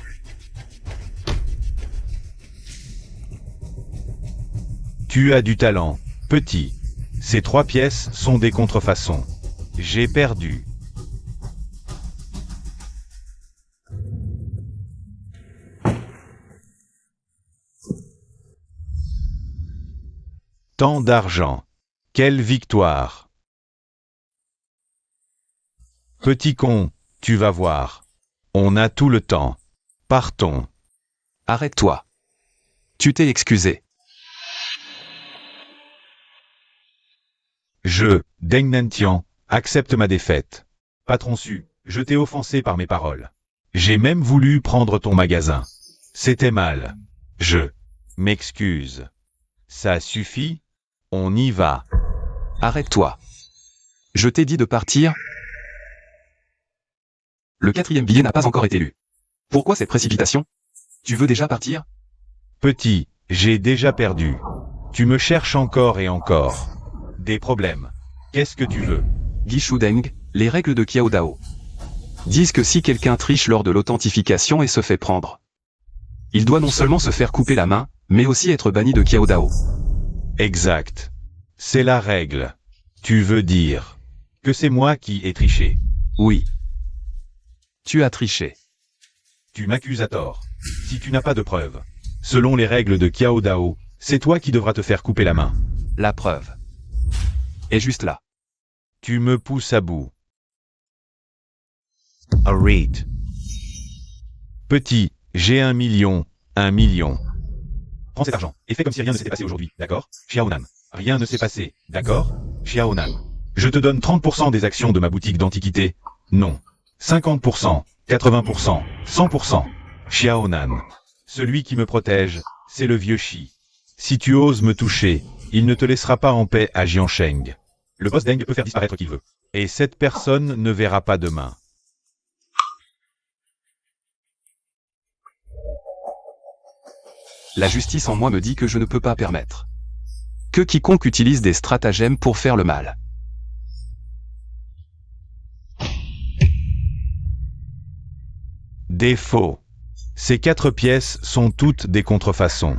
Tu as du talent, petit. Ces 3 pièces sont des contrefaçons. J'ai perdu. Tant d'argent. Quelle victoire. Petit con, tu vas voir. On a tout le temps. Partons. Arrête-toi. Tu t'es excusé. Je, Deng Nantian, accepte ma défaite. Patron Su, je t'ai offensé par mes paroles. J'ai même voulu prendre ton magasin. C'était mal. Je m'excuse. Ça suffit? On y va. Arrête-toi. Je t'ai dit de partir. Le 4e billet n'a pas encore été lu. Pourquoi cette précipitation? Tu veux déjà partir? Petit, J'ai déjà perdu. Tu me cherches encore et encore. Des problèmes. Qu'est-ce que tu veux? Guichudeng, les règles de Kiao Dao disent que si quelqu'un triche lors de l'authentification et se fait prendre, il doit non seulement se faire couper la main, mais aussi être banni de Kiao Dao. Exact. C'est la règle. Tu veux dire que c'est moi qui ai triché? Oui. Tu as triché. Tu m'accuses à tort. Si tu n'as pas de preuves, selon les règles de Kiao Dao, c'est toi qui devras te faire couper la main. La preuve est juste là. Tu me pousses à bout. Alright. Petit, j'ai 1 million, 1 million. Prends cet argent, et fais comme si rien ne s'était passé aujourd'hui, d'accord? Xiaonan. Rien ne s'est passé, d'accord? Xiaonan. Je te donne 30% des actions de ma boutique d'antiquité. Non. 50%, 80%, 100%. Xiaonan. Celui qui me protège, c'est le vieux Shi. Si tu oses me toucher, il ne te laissera pas en paix à Jiansheng. Le boss Deng peut faire disparaître qui veut. Et cette personne ne verra pas demain. La justice en moi me dit que je ne peux pas permettre que quiconque utilise des stratagèmes pour faire le mal. Des faux. Ces 4 pièces sont toutes des contrefaçons.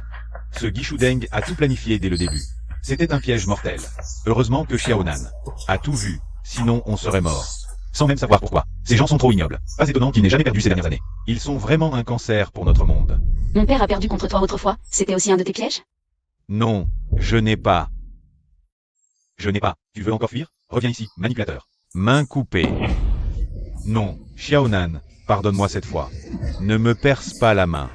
Ce Guichudeng a tout planifié dès le début. C'était un piège mortel. Heureusement que Xiaonan a tout vu, sinon on serait mort. Sans même savoir pourquoi. Ces gens sont trop ignobles. Pas étonnant qu'ils n'aient jamais perdu ces dernières années. Ils sont vraiment un cancer pour notre monde. Mon père a perdu contre toi autrefois, c'était aussi un de tes pièges? Non, je n'ai pas. Je n'ai pas. Tu veux encore fuir? Reviens ici, manipulateur. Main coupée. Non, Xiaonan, pardonne-moi cette fois. Ne me perce pas la main.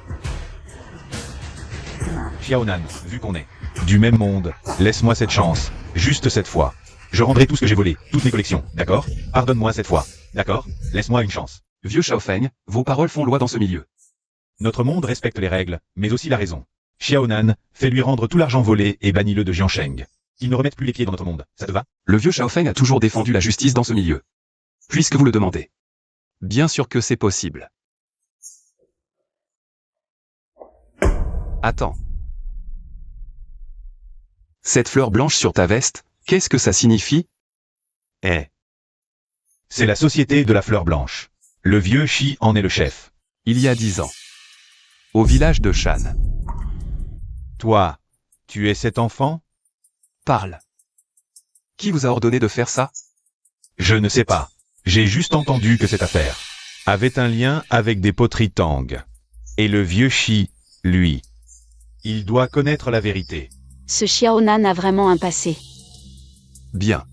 Xiaonan, vu qu'on est du même monde, laisse-moi cette chance, juste cette fois. Je rendrai tout ce que j'ai volé, toutes mes collections, d'accord? Pardonne-moi cette fois, d'accord? Laisse-moi une chance. Vieux Shaofeng, vos paroles font loi dans ce milieu. Notre monde respecte les règles, mais aussi la raison. Xiaonan, fais-lui rendre tout l'argent volé et bannis-le de Jiansheng. Qu'il ne remette plus les pieds dans notre monde, ça te va? Le vieux Shaofeng a toujours défendu la justice dans ce milieu. Puisque vous le demandez. Bien sûr que c'est possible. Attends. Cette fleur blanche sur ta veste, qu'est-ce que ça signifie? Eh. C'est la société de la fleur blanche. Le vieux Shi en est le chef. Il y a 10 ans. Au village de Shan. Toi, tu es cet enfant? Parle. Qui vous a ordonné de faire ça? Je ne sais pas. J'ai juste entendu que cette affaire avait un lien avec des poteries Tang. Et le vieux Shi, lui, il doit connaître la vérité. Ce Xiaonan a vraiment un passé. Bien.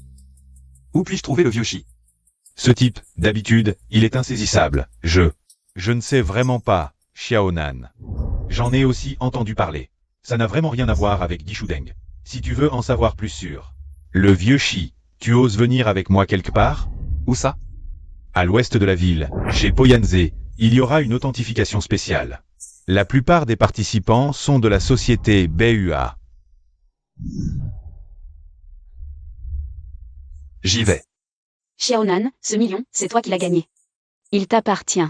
Où puis-je trouver le vieux Shi? Ce type, d'habitude, il est insaisissable. Je ne sais vraiment pas, Xiaonan. J'en ai aussi entendu parler. Ça n'a vraiment rien à voir avec Guichudeng. Si tu veux en savoir plus sûr. Le vieux Shi, tu oses venir avec moi quelque part? Où ça? À l'ouest de la ville, chez Poyanze, il y aura une authentification spéciale. La plupart des participants sont de la société BUA. J'y vais. Xiaonan, ce million, c'est toi qui l'as gagné. Il t'appartient.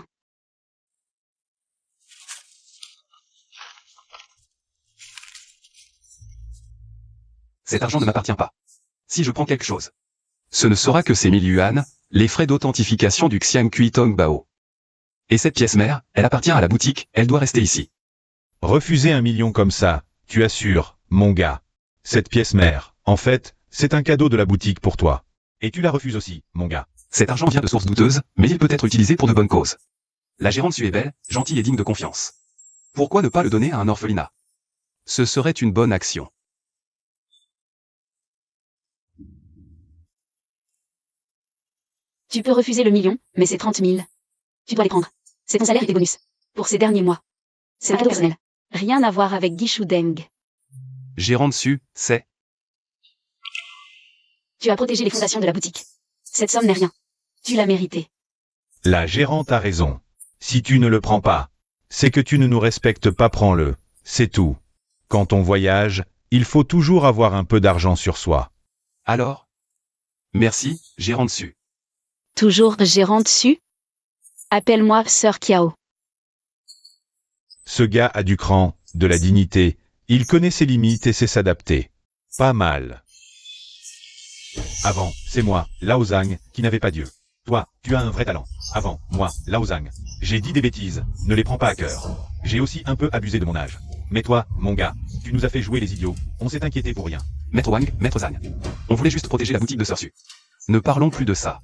Cet argent ne m'appartient pas. Si je prends quelque chose, ce ne sera que ces 1000 yuan, les frais d'authentification du Xiang Kui Tong Bao. Et cette pièce mère, elle appartient à la boutique, elle doit rester ici. Refuser 1 million comme ça, tu assures, mon gars. Cette pièce mère, en fait, c'est un cadeau de la boutique pour toi. Et tu la refuses aussi, mon gars. Cet argent vient de sources douteuses, mais il peut être utilisé pour de bonnes causes. La gérante Su est belle, gentille et digne de confiance. Pourquoi ne pas le donner à un orphelinat? Ce serait une bonne action. Tu peux refuser le million, mais c'est 30 000. Tu dois les prendre. C'est ton salaire et tes bonus. Pour ces derniers mois. C'est un cadeau personnel. Rien à voir avec Guichudeng. Gérante Su, c'est... Tu as protégé les fondations de la boutique. Cette somme n'est rien. Tu l'as mérité. La gérante a raison. Si tu ne le prends pas, c'est que tu ne nous respectes pas, prends-le. C'est tout. Quand on voyage, il faut toujours avoir un peu d'argent sur soi. Alors? Merci, gérante Su. Toujours gérante Su? Appelle-moi Sœur Kiao. Ce gars a du cran, de la dignité, Il connaît ses limites et sait s'adapter. Pas mal. Avant, c'est moi, Lao Zhang, qui n'avais pas Dieu. Toi, tu as un vrai talent. Avant, moi, Lao Zhang. J'ai dit des bêtises, ne les prends pas à cœur. J'ai aussi un peu abusé de mon âge. Mais toi, mon gars, tu nous as fait jouer les idiots, on s'est inquiété pour rien. Maître Wang, Maître Zhang. On voulait juste protéger la boutique de Sir Su. Ne parlons plus de ça.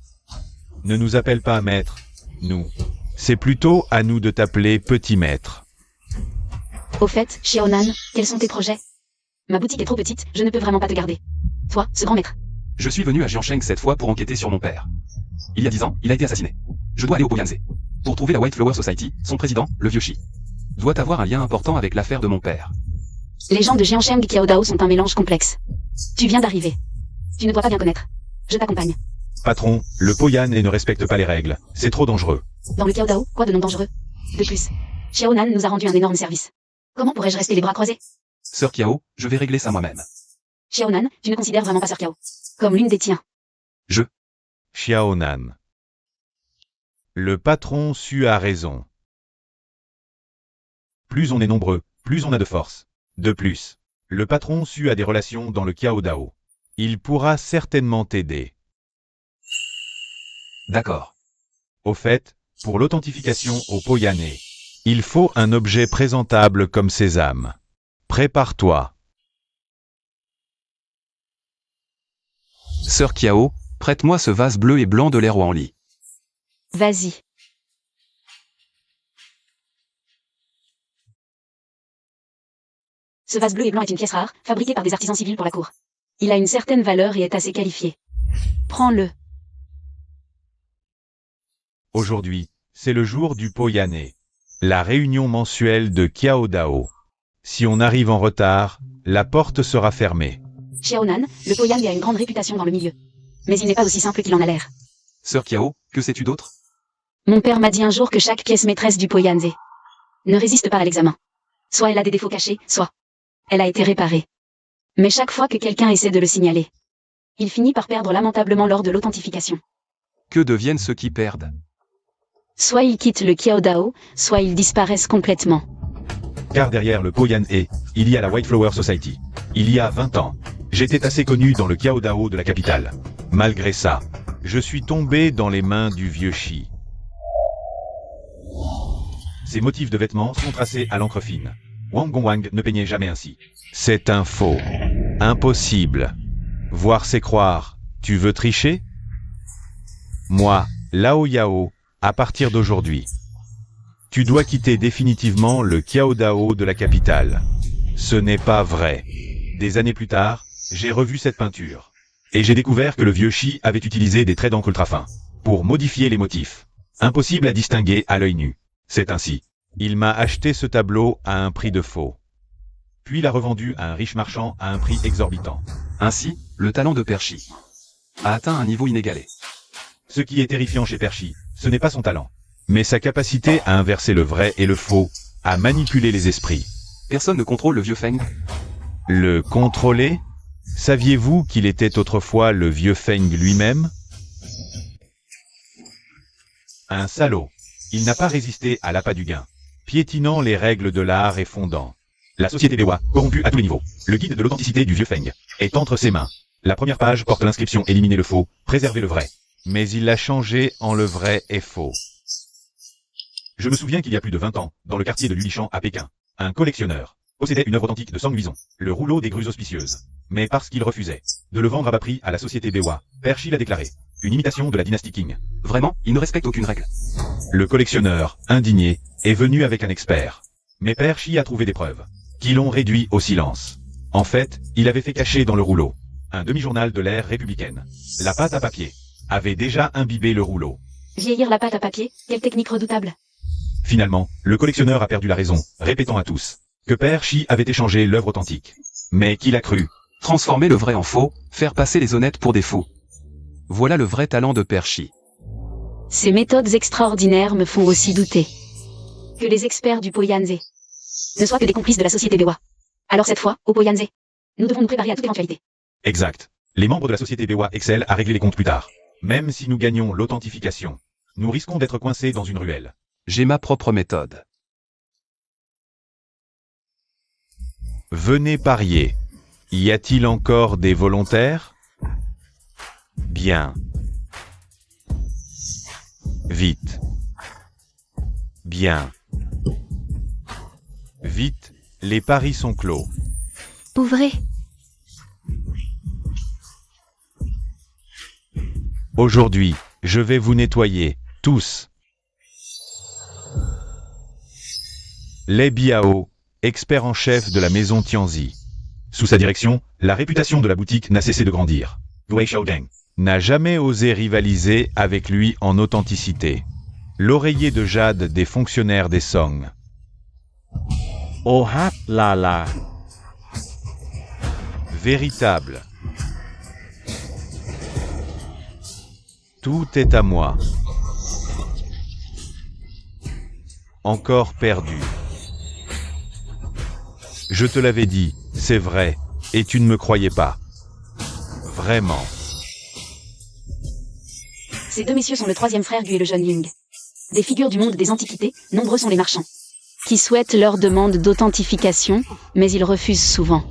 Ne nous appelle pas maître, nous. C'est plutôt à nous de t'appeler petit maître. Au fait, Xiaonan, quels sont tes projets? Ma boutique est trop petite, je ne peux vraiment pas te garder. Toi, ce grand maître. Je suis venu à Jiansheng cette fois pour enquêter sur mon père. Il y a 10 ans, il a été assassiné. Je dois aller au Poyanze. Pour trouver la White Flower Society, son président, le vieux Shi, doit avoir un lien important avec l'affaire de mon père. Les gens de Jiansheng Qiaodao sont un mélange complexe. Tu viens d'arriver. Tu ne dois pas bien connaître. Je t'accompagne. Patron, le Poyan ne respecte pas les règles, c'est trop dangereux. Dans le Qiaodao, quoi de non dangereux? De plus, Xiaonan nous a rendu un énorme service. Comment pourrais-je rester les bras croisés? Sir Kiao, je vais régler ça moi-même. Xiaonan, tu ne considères vraiment pas Sir Kiao comme l'une des tiens. Xiaonan. Le patron Su a raison. Plus on est nombreux, plus on a de force. De plus, le patron Su a des relations dans le Qiaodao. Il pourra certainement t'aider. D'accord. Au fait, pour l'authentification au Poyané, Il faut un objet présentable comme sésame. Prépare-toi. Sir Kiao, prête-moi ce vase bleu et blanc de l'air en lit. Vas-y. Ce vase bleu et blanc est une pièce rare, fabriquée par des artisans civils pour la cour. Il a une certaine valeur et est assez qualifié. Prends-le. Aujourd'hui, c'est le jour du Poyané. La réunion mensuelle de Qiaodao. Si on arrive en retard, la porte sera fermée. Xiaonan, le Poyan a une grande réputation dans le milieu. Mais il n'est pas aussi simple qu'il en a l'air. Sir Kiao, que sais-tu d'autre? Mon père m'a dit un jour que chaque pièce maîtresse du Poyanze ne résiste pas à l'examen. Soit elle a des défauts cachés, soit elle a été réparée. Mais chaque fois que quelqu'un essaie de le signaler, il finit par perdre lamentablement lors de l'authentification. Que deviennent ceux qui perdent? Soit ils quittent le Qiaodao, soit ils disparaissent complètement. car derrière le Poyan-e, il y a la White Flower Society. Il y a 20 ans, j'étais assez connu dans le Qiaodao de la capitale. Malgré ça, je suis tombé dans les mains du vieux Shi. Ses motifs de vêtements sont tracés à l'encre fine. Wang Gongwang ne peignait jamais ainsi. C'est un faux. Impossible. Voir c'est croire. Tu veux tricher? Moi, Lao Yao, à partir d'aujourd'hui, tu dois quitter définitivement le Qiaodao de la capitale. Ce n'est pas vrai. Des années plus tard, j'ai revu cette peinture. Et j'ai découvert que le vieux Shi avait utilisé des traits d'encre ultra fins pour modifier les motifs. Impossible à distinguer à l'œil nu. C'est ainsi. Il m'a acheté ce tableau à un prix de faux. Puis l'a revendu à un riche marchand à un prix exorbitant. Ainsi, le talent de Perchi a atteint un niveau inégalé. Ce qui est terrifiant chez Perchi, ce n'est pas son talent, mais sa capacité à inverser le vrai et le faux, à manipuler les esprits. Personne ne contrôle le vieux Feng. Le contrôler? Saviez-vous qu'il était autrefois le vieux Feng lui-même? Un salaud. Il n'a pas résisté à l'appât du gain, piétinant les règles de l'art et fondant. La société Bewa, corrompue à tous les niveaux. Le guide de l'authenticité du vieux Feng est entre ses mains. La première page porte l'inscription « Éliminer le faux, préserver le vrai ». Mais il l'a changé en le vrai et faux. Je me souviens qu'il y a plus de 20 ans, dans le quartier de Lulichan à Pékin, un collectionneur possédait une œuvre authentique de Sang Luison, le rouleau des grues auspicieuses. Mais parce qu'il refusait de le vendre à bas prix à la société Bewa, Perchi l'a déclaré. Une imitation de la dynastie Qing. Vraiment, il ne respecte aucune règle. Le collectionneur, indigné, est venu avec un expert. Mais Perchi a trouvé des preuves qui l'ont réduit au silence. En fait, il avait fait cacher dans le rouleau un demi-journal de l'ère républicaine. La pâte à papier avait déjà imbibé le rouleau. Vieillir la pâte à papier, quelle technique redoutable. Finalement, le collectionneur a perdu la raison, répétant à tous que Perchi avait échangé l'œuvre authentique. Mais qu'il a cru transformer le vrai en faux, faire passer les honnêtes pour des fous. Voilà le vrai talent de Perchi. Ces méthodes extraordinaires me font aussi douter que les experts du Poyanze ne soient que des complices de la société Bewa. Alors cette fois, au Poyanze, nous devons nous préparer à toute éventualité. Exact. Les membres de la société Bewa excellent à régler les comptes plus tard. Même si nous gagnons l'authentification, nous risquons d'être coincés dans une ruelle. J'ai ma propre méthode. Venez parier. Y a-t-il encore des volontaires? Bien. Vite. Bien. Vite, les paris sont clos. Ouvrez. Aujourd'hui, je vais vous nettoyer, tous. Lei Biao, expert en chef de la maison Tianzi. Sous sa direction, la réputation de la boutique n'a cessé de grandir. Wei Xiaodeng n'a jamais osé rivaliser avec lui en authenticité. L'oreiller de jade des fonctionnaires des Song. Oh là là. Véritable. Tout est à moi. Encore perdu. Je te l'avais dit, c'est vrai, et tu ne me croyais pas. Vraiment. Ces deux messieurs sont le troisième frère Gu et le jeune Ying. Des figures du monde des antiquités, nombreux sont les marchands qui souhaitent leur demande d'authentification, mais ils refusent souvent.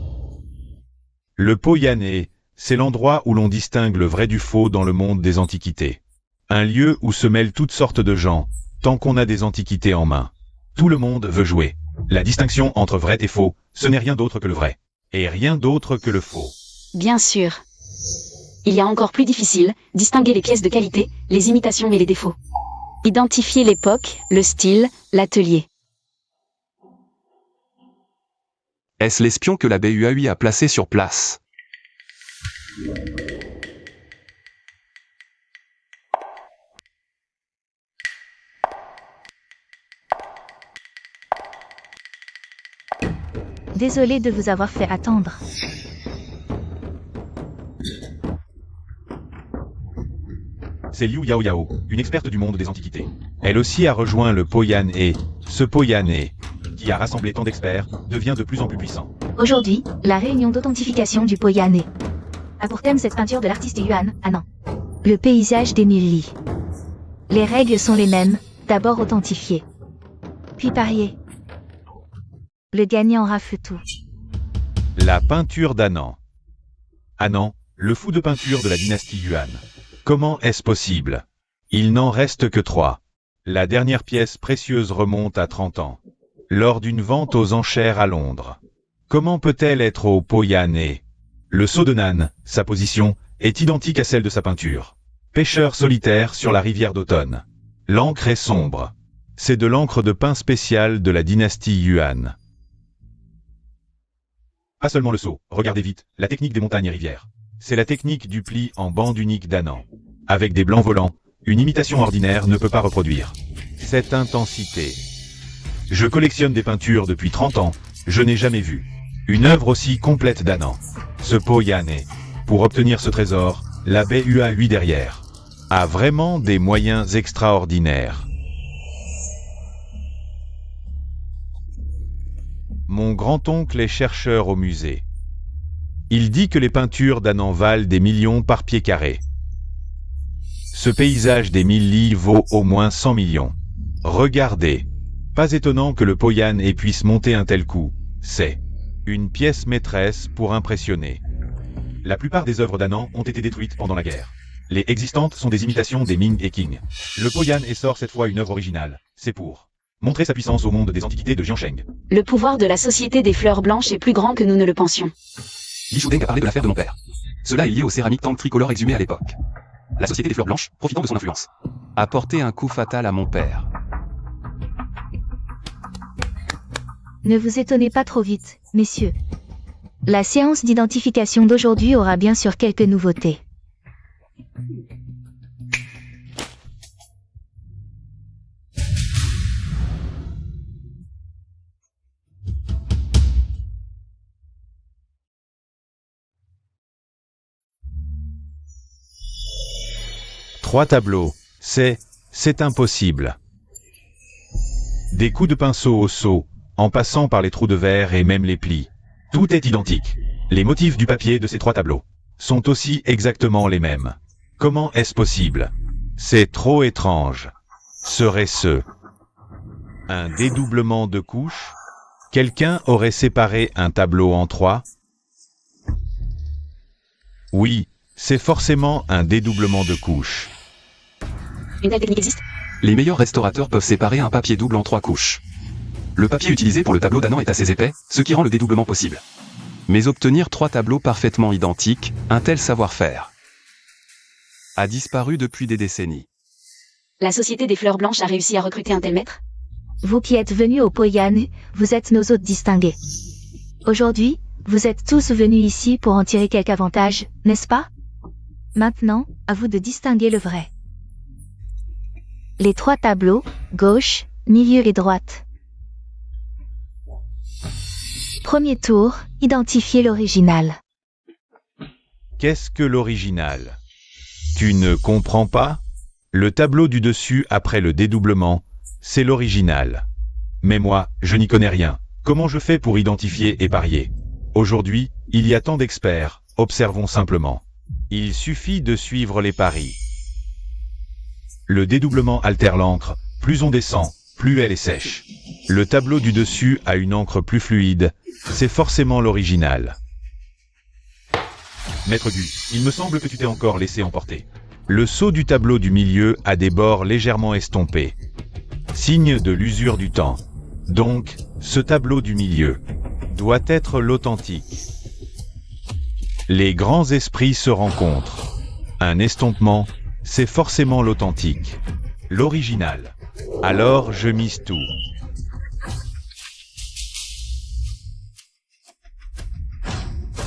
Le Poyané, c'est l'endroit où l'on distingue le vrai du faux dans le monde des antiquités. Un lieu où se mêlent toutes sortes de gens, tant qu'on a des antiquités en main. Tout le monde veut jouer. La distinction entre vrai et faux, ce n'est rien d'autre que le vrai. Et rien d'autre que le faux. Bien sûr. Il y a encore plus difficile, distinguer les pièces de qualité, les imitations et les défauts. Identifier l'époque, le style, l'atelier. Est-ce l'espion que la BUAI a placé sur place? Désolé de vous avoir fait attendre. C'est Liu Yao Yao, une experte du monde des antiquités. Elle aussi a rejoint le Poyané. Ce Poyané, qui a rassemblé tant d'experts, devient de plus en plus puissant. Aujourd'hui, la réunion d'authentification du Poyané a pour thème cette peinture de l'artiste Yuan, Anan. Le paysage des mille lits. Les règles sont les mêmes, d'abord authentifier, puis parier. Le gagnant rafle tout. la peinture d'Anan. Anan, le fou de peinture de la dynastie Yuan. Comment est-ce possible? Il n'en reste que 3. La dernière pièce précieuse remonte à 30 ans. Lors d'une vente aux enchères à Londres. Comment peut-elle être au Poyané? Le sceau de Nan, sa position, est identique à celle de sa peinture. Pêcheur solitaire sur la rivière d'automne. L'encre est sombre. C'est de l'encre de pain spéciale de la dynastie Yuan. Pas seulement le sceau, regardez vite, la technique des montagnes et rivières. C'est la technique du pli en bande unique d'Anan. Avec des blancs volants, une imitation ordinaire ne peut pas reproduire. Cette intensité. Je collectionne des peintures depuis 30 ans, je n'ai jamais vu une œuvre aussi complète d'Anan. Ce Poyané, Pour obtenir ce trésor, la BUAI derrière a vraiment des moyens extraordinaires. Mon grand-oncle est chercheur au musée. Il dit que les peintures d'Anan valent des millions par pied carré. Ce paysage des 1000 lits vaut au moins 100 millions. Regardez. Pas étonnant que le Poyané puisse monter un tel coup. C'est une pièce maîtresse pour impressionner. La plupart des œuvres d'Anan ont été détruites pendant la guerre. Les existantes sont des imitations des Ming et Qing. Le Poyané sort cette fois une œuvre originale. C'est pour montrer sa puissance au monde des antiquités de Jiansheng. Le pouvoir de la société des fleurs blanches est plus grand que nous ne le pensions. Li Shudeng a parlé de l'affaire de mon père. Cela est lié aux céramiques Tang tricolores exhumées à l'époque. La société des fleurs blanches, profitant de son influence, a porté un coup fatal à mon père. Ne vous étonnez pas trop vite, messieurs. La séance d'identification d'aujourd'hui aura bien sûr quelques nouveautés. Trois tableaux, c'est impossible. Des coups de pinceau au seau, en passant par les trous de verre et même les plis. Tout est identique. Les motifs du papier de ces 3 tableaux sont aussi exactement les mêmes. Comment est-ce possible? C'est trop étrange. Serait-ce un dédoublement de couches? Quelqu'un aurait séparé un tableau en 3? Oui, c'est forcément un dédoublement de couches. Une telle technique existe? Les meilleurs restaurateurs peuvent séparer un papier double en 3 couches. Le papier utilisé pour le tableau d'Anan est assez épais, ce qui rend le dédoublement possible. Mais obtenir 3 tableaux parfaitement identiques, un tel savoir-faire a disparu depuis des décennies. La Société des Fleurs Blanches a réussi à recruter un tel maître? Vous qui êtes venus au Poyan, vous êtes nos hôtes distingués. Aujourd'hui, vous êtes tous venus ici pour en tirer quelque avantage, n'est-ce pas? Maintenant, à vous de distinguer le vrai. Les 3 tableaux, gauche, milieu et droite. Premier tour, identifiez l'original. Qu'est-ce que l'original? Tu ne comprends pas? Le tableau du dessus après le dédoublement, c'est l'original. Mais moi, je n'y connais rien. Comment je fais pour identifier et parier? Aujourd'hui, il y a tant d'experts, observons simplement. Il suffit de suivre les paris. Le dédoublement altère l'encre, plus on descend, plus elle est sèche. Le tableau du dessus a une encre plus fluide, c'est forcément l'original. Maître Gu, il me semble que tu t'es encore laissé emporter. Le sceau du tableau du milieu a des bords légèrement estompés. Signe de l'usure du temps. Donc, ce tableau du milieu doit être l'authentique. Les grands esprits se rencontrent. Un estompement, c'est forcément l'authentique. L'original. Alors je mise tout.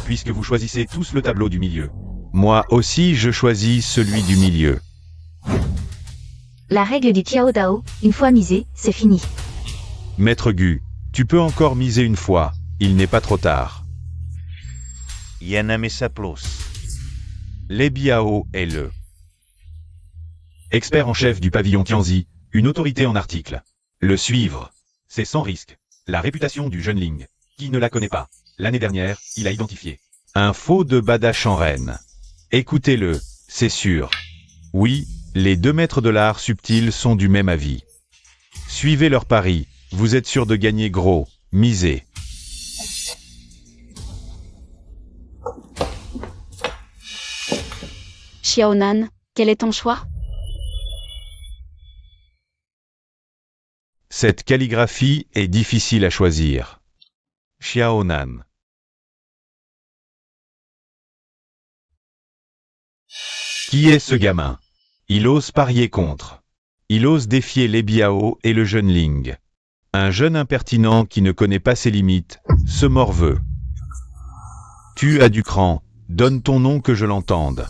Puisque vous choisissez tous le tableau du milieu. Moi aussi je choisis celui du milieu. La règle du Kiao Dao, une fois misé, c'est fini. Maître Gu, tu peux encore miser une fois, il n'est pas trop tard. Les Biao est le expert en chef du pavillon Tianzi, une autorité en article. Le suivre, c'est sans risque. La réputation du jeune Ling, qui ne la connaît pas. L'année dernière, il a identifié un faux de Badash en reine. Écoutez-le, c'est sûr. Oui, les 2 maîtres de l'art subtil sont du même avis. Suivez leur pari, vous êtes sûr de gagner gros, misez. Xiaonan, quel est ton choix? Cette calligraphie est difficile à choisir. Xiaonan. Qui est ce gamin? Il ose parier contre. Il ose défier les Biao et le jeune Ling. Un jeune impertinent qui ne connaît pas ses limites, se morveux. Tu as du cran, donne ton nom que je l'entende.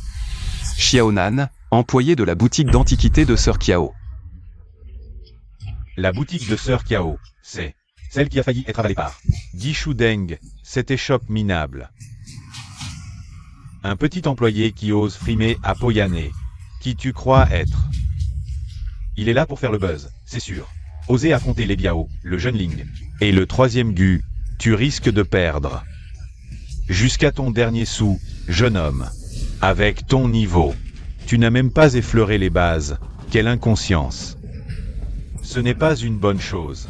Xiaonan, employé de la boutique d'antiquité de Sœur Kiao. La boutique de Sœur Kiao, c'est celle qui a failli être avalée par Guichou Deng, cette échoppe minable. Un petit employé qui ose frimer à Poyané. Qui tu crois être? Il est là pour faire le buzz, c'est sûr. Oser affronter les Biao, le jeune Ling. Et le 3e Gu, tu risques de perdre. Jusqu'à ton dernier sou, jeune homme. Avec ton niveau. Tu n'as même pas effleuré les bases. Quelle inconscience. Ce n'est pas une bonne chose.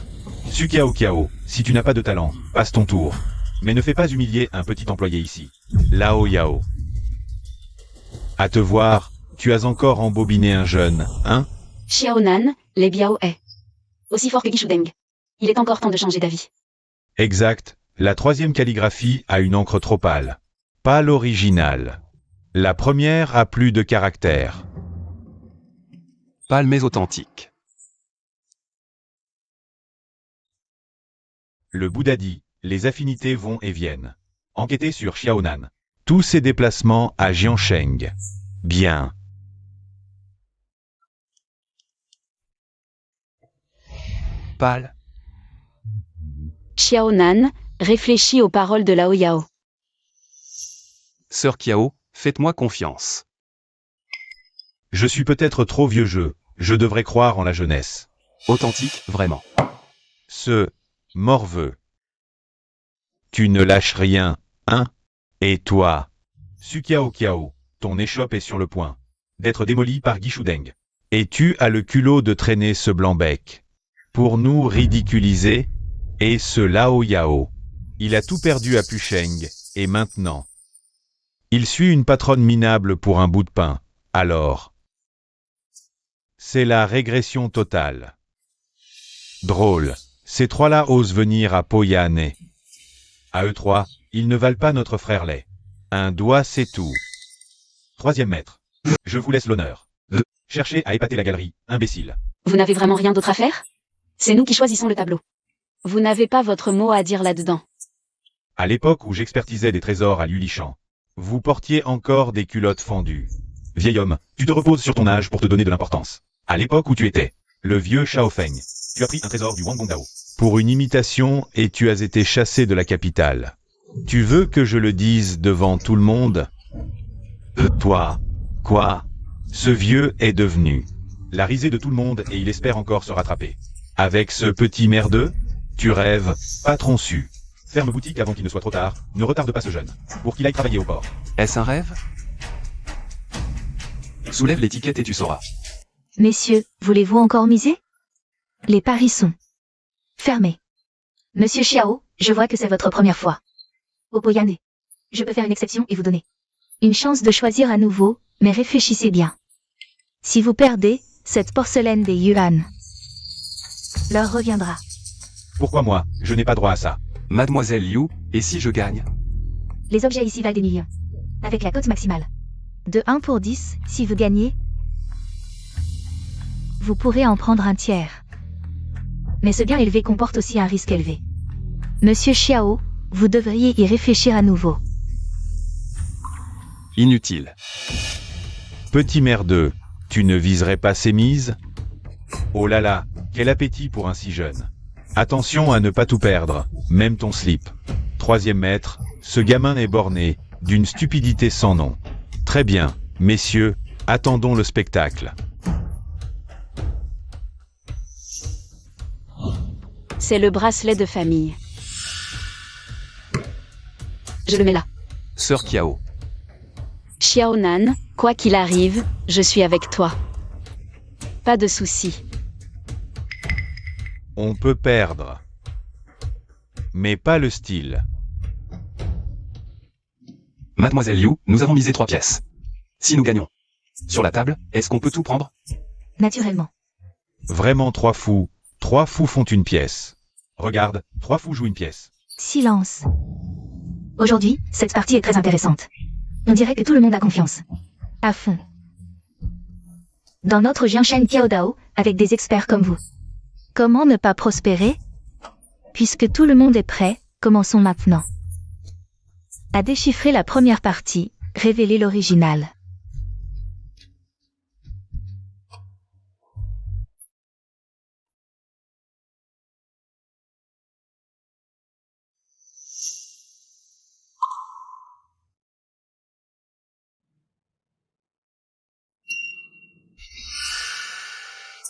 Sukiao Kiao, si tu n'as pas de talent, passe ton tour. Mais ne fais pas humilier un petit employé ici. Lao Yao. À te voir, tu as encore embobiné un jeune, hein? Xiaonan, les Biao est aussi fort que Guichou Deng. Il est encore temps de changer d'avis. Exact, la 3e calligraphie a une encre trop pâle. Pas l'original. La première a plus de caractère. Pâle mais authentique. Le Bouddha dit, les affinités vont et viennent. Enquêtez sur Xiaonan. Tous ses déplacements à Jiansheng. Bien. Pâle. Xiaonan, réfléchis aux paroles de Lao Yao. Sœur Kiao, faites-moi confiance. Je suis peut-être trop vieux jeu, je devrais croire en la jeunesse. Authentique, vraiment. Ce morveux. Tu ne lâches rien, hein? Et toi? Sukiao Kiao, ton échoppe est sur le point d'être démoli par Guichou Deng. Et tu as le culot de traîner ce blanc-bec. Pour nous ridiculiser? Et ce Lao Yao. Il a tout perdu à Pucheng, et maintenant. Il suit une patronne minable pour un bout de pain. Alors. C'est la régression totale. Drôle. Ces trois-là osent venir à Poyane. À eux trois, ils ne valent pas notre frère lait. Un doigt, c'est tout. Troisième maître. Je vous laisse l'honneur. Cherchez à épater la galerie, imbécile. Vous n'avez vraiment rien d'autre à faire? C'est nous qui choisissons le tableau. Vous n'avez pas votre mot à dire là-dedans. À l'époque où j'expertisais des trésors à Lulichan, vous portiez encore des culottes fendues. Vieil homme, tu te reposes sur ton âge pour te donner de l'importance. À l'époque où tu étais, le vieux Shaofeng, tu as pris un trésor du Wanggongdao. Pour une imitation et tu as été chassé de la capitale. Tu veux que je le dise devant tout le monde? Toi, quoi? Ce vieux est devenu la risée de tout le monde et il espère encore se rattraper. Avec ce petit merdeux? Tu rêves, patron su. Ferme boutique avant qu'il ne soit trop tard, ne retarde pas ce jeune, pour qu'il aille travailler au port. Est-ce un rêve? Soulève l'étiquette et tu sauras. Messieurs, voulez-vous encore miser? Les paris sont fermés. Monsieur Xiao, je vois que c'est votre première fois au Poyane. Je peux faire une exception et vous donner une chance de choisir à nouveau, mais réfléchissez bien. Si vous perdez, cette porcelaine des yuan leur reviendra. Pourquoi moi? Je n'ai pas droit à ça. Mademoiselle Liu, et si je gagne? Les objets ici valent des millions. Avec la cote maximale. De 1 pour 10, si vous gagnez, vous pourrez en prendre un tiers. Mais ce gain élevé comporte aussi un risque élevé. Monsieur Xiao, vous devriez y réfléchir à nouveau. Inutile. Petit merdeux, tu ne viserais pas ces mises? Oh là là, quel appétit pour un si jeune. Attention à ne pas tout perdre, même ton slip. Troisième maître, ce gamin est borné, d'une stupidité sans nom. Très bien, messieurs, attendons le spectacle. C'est le bracelet de famille. Je le mets là. Sœur Kiao. Xiaonan, quoi qu'il arrive, je suis avec toi. Pas de soucis. On peut perdre. Mais pas le style. Mademoiselle Liu, nous avons misé 3 pièces. Si nous gagnons. Sur la table, est-ce qu'on peut tout prendre? Naturellement. Vraiment 3 fous. 3 fous font une pièce. Regarde, 3 fous jouent une pièce. Silence. Aujourd'hui, cette partie est très intéressante. On dirait que tout le monde a confiance. À fond. Dans notre Jianshan Kiaodao, avec des experts comme vous. Comment ne pas prospérer? Puisque tout le monde est prêt, commençons maintenant. À déchiffrer la première partie, révéler l'original.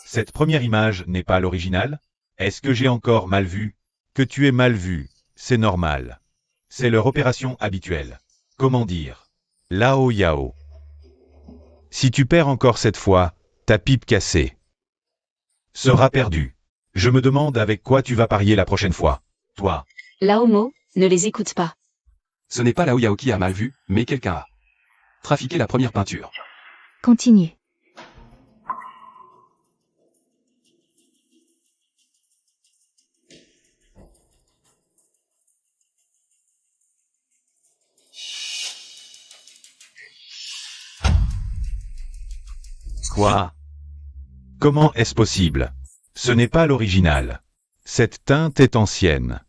Cette première image n'est pas l'original? Est-ce que j'ai encore mal vu? Que tu aies mal vu, c'est normal. C'est leur opération habituelle. Comment dire? Lao Yao. Si tu perds encore cette fois, ta pipe cassée sera perdue. Je me demande avec quoi tu vas parier la prochaine fois. Toi. Laomo, ne les écoute pas. Ce n'est pas Lao Yao qui a mal vu, mais quelqu'un a trafiqué la première peinture. Continue. Quoi? Comment est-ce possible? Ce n'est pas l'original. Cette teinte est ancienne.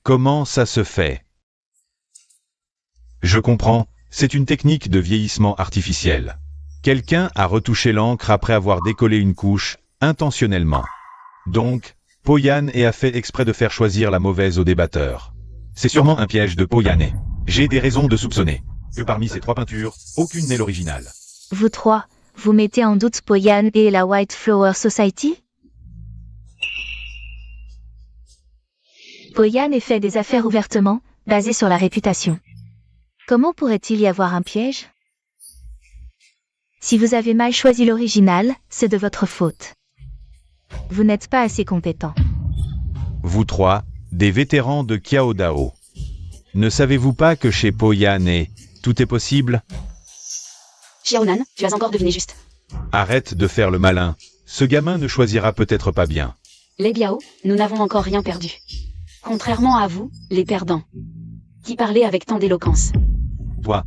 Comment ça se fait? Je comprends, c'est une technique de vieillissement artificiel. Quelqu'un a retouché l'encre après avoir décollé une couche, intentionnellement. Donc, Poyane a fait exprès de faire choisir la mauvaise au débatteur. C'est sûrement un piège de Poyane. J'ai des raisons de soupçonner que parmi ces 3 peintures, aucune n'est l'original. Vous trois, vous mettez en doute Poyane et la White Flower Society? Poyane fait des affaires ouvertement, basées sur la réputation. Comment pourrait-il y avoir un piège? Si vous avez mal choisi l'original, c'est de votre faute. Vous n'êtes pas assez compétent. Vous 3, des vétérans de Qiaodao. Ne savez-vous pas que chez Poyane, tout est possible? Xiaonan, tu as encore deviné juste. Arrête de faire le malin, ce gamin ne choisira peut-être pas bien. Les Biao, nous n'avons encore rien perdu. Contrairement à vous, les perdants. Qui parlez avec tant d'éloquence. Toi,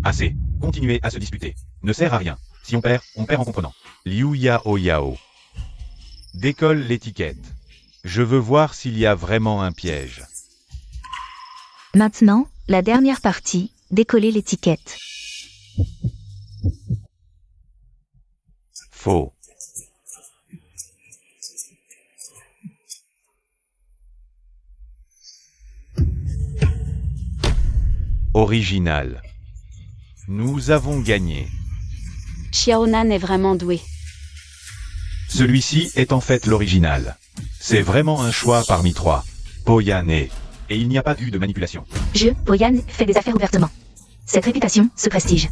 assez. Continuez à se disputer. Ne sert à rien. Si on perd en comprenant. Liu Yao. Décolle l'étiquette. Je veux voir s'il y a vraiment un piège. Maintenant, la dernière partie, décoller l'étiquette. Faux. Original. Nous avons gagné. Xiaonan est vraiment doué. Celui-ci est en fait l'original. C'est vraiment un choix parmi trois. Poyane. Et il n'y a pas eu de manipulation. Poyane fait des affaires ouvertement. Cette réputation, ce prestige,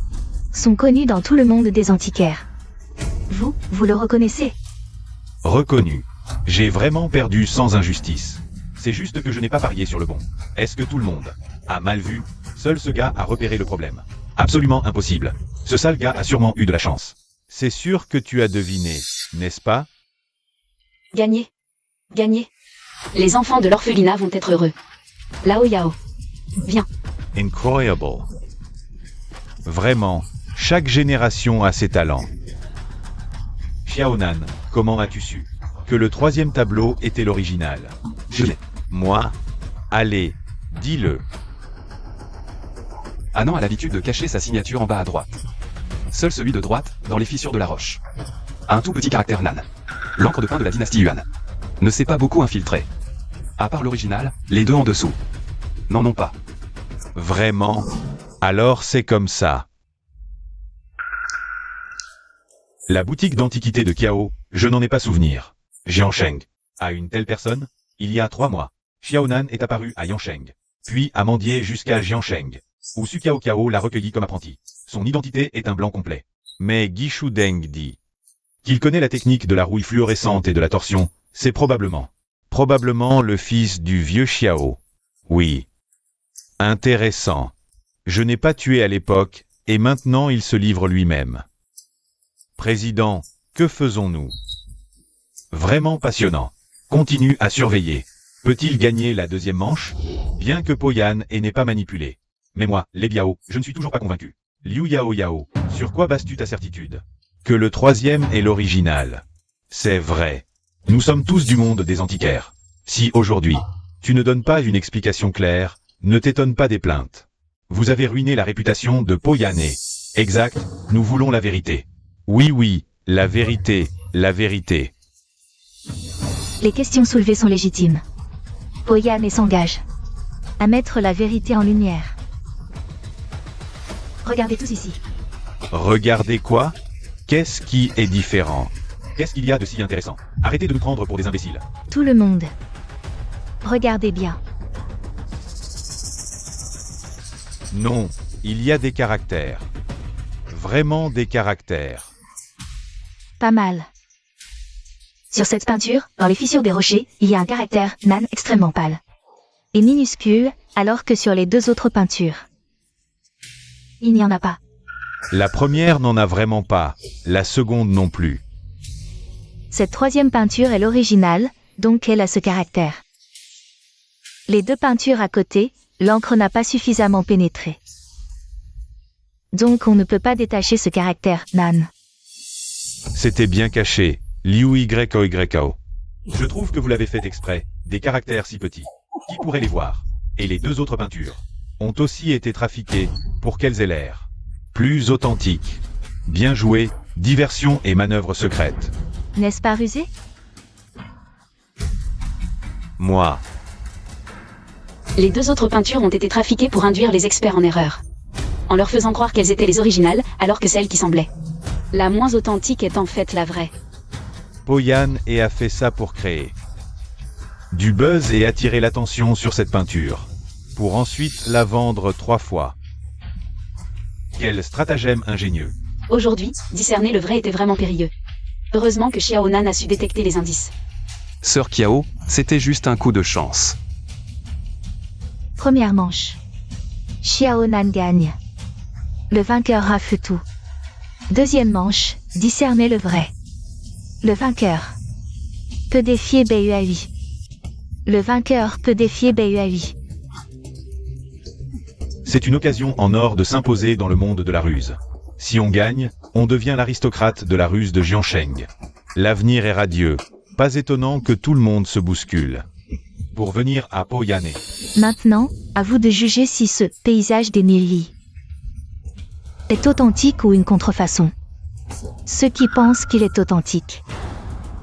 sont connus dans tout le monde des antiquaires. Vous le reconnaissez? Reconnu. J'ai vraiment perdu sans injustice. C'est juste que je n'ai pas parié sur le bon. Est-ce que tout le monde a mal vu? Seul ce gars a repéré le problème. Absolument impossible. Ce sale gars a sûrement eu de la chance. C'est sûr que tu as deviné, n'est-ce pas? Gagné. Les enfants de l'orphelinat vont être heureux. Lao Yao. Viens. Incroyable. Vraiment, chaque génération a ses talents. Xiaonan, comment as-tu su que le troisième tableau était l'original? Je l'ai. Moi? Allez, dis-le. Anan a l'habitude de cacher sa signature en bas à droite. Seul celui de droite, dans les fissures de la roche. Un tout petit caractère Nan. L'encre de pain de la dynastie Yuan. Ne s'est pas beaucoup infiltré. À part l'original, les deux en dessous n'en ont pas. Vraiment? Alors c'est comme ça. La boutique d'antiquité de Qiao, je n'en ai pas souvenir. Jiansheng. À une telle personne? Il y a 3 mois. Xiaonan est apparu à Yansheng. Puis a mendié jusqu'à Jiansheng. Où Su Qiao l'a recueilli comme apprenti. Son identité est un blanc complet. Mais Guichu Deng dit Qu'il connaît la technique de la rouille fluorescente et de la torsion, c'est probablement le fils du vieux Xiao. Oui. Intéressant. Je n'ai pas tué à l'époque, et maintenant il se livre lui-même. Président, que faisons-nous? Vraiment passionnant. Continue à surveiller. Peut-il gagner la deuxième manche? Bien que Poyane n'ait pas manipulé. Mais moi, les Biao, je ne suis toujours pas convaincu. Liu Yao, sur quoi bases-tu ta certitude? Que le troisième est l'original. C'est vrai. Nous sommes tous du monde des antiquaires. Si aujourd'hui, tu ne donnes pas une explication claire, ne t'étonne pas des plaintes. Vous avez ruiné la réputation de Poyane. Exact, nous voulons la vérité. Oui, la vérité. Les questions soulevées sont légitimes. Poyane s'engage à mettre la vérité en lumière. Regardez tous ici. Regardez quoi? Qu'est-ce qui est différent? Qu'est-ce qu'il y a de si intéressant? Arrêtez de nous prendre pour des imbéciles. Tout le monde. Regardez bien. Non, il y a des caractères. Vraiment des caractères. Pas mal. Sur cette peinture, dans les fissures des rochers, il y a un caractère Nan extrêmement pâle. Et minuscule, alors que sur les deux autres peintures, il n'y en a pas. La première n'en a vraiment pas, la seconde non plus. Cette troisième peinture est l'originale, donc elle a ce caractère. Les deux peintures à côté, l'encre n'a pas suffisamment pénétré. Donc on ne peut pas détacher ce caractère Nan. C'était bien caché, Liu Yao. Je trouve que vous l'avez fait exprès, des caractères si petits. Qui pourrait les voir? Et les deux autres peintures ont aussi été trafiquées, pour qu'elles aient l'air plus authentiques. Bien joué, diversion et manœuvre secrète. N'est-ce pas rusé? Moi. Les deux autres peintures ont été trafiquées pour induire les experts en erreur. En leur faisant croire qu'elles étaient les originales, alors que celles qui semblaient la moins authentique est en fait la vraie. Poyane a fait ça pour créer du buzz et attirer l'attention sur cette peinture. Pour ensuite la vendre 3 fois. Quel stratagème ingénieux. Aujourd'hui, discerner le vrai était vraiment périlleux. Heureusement que Xiaonan a su détecter les indices. Sœur Kiao, c'était juste un coup de chance. Première manche. Xiaonan gagne. Le vainqueur rafle tout. Deuxième manche, discerner le vrai. Le vainqueur peut défier Beihui. Le vainqueur peut défier Beihui. C'est une occasion en or de s'imposer dans le monde de la ruse. Si on gagne, on devient l'aristocrate de la ruse de Jiansheng. L'avenir est radieux. Pas étonnant que tout le monde se bouscule. Pour venir à Poyane. Maintenant, à vous de juger si ce paysage des mille lits est authentique ou une contrefaçon. Ceux qui pensent qu'il est authentique,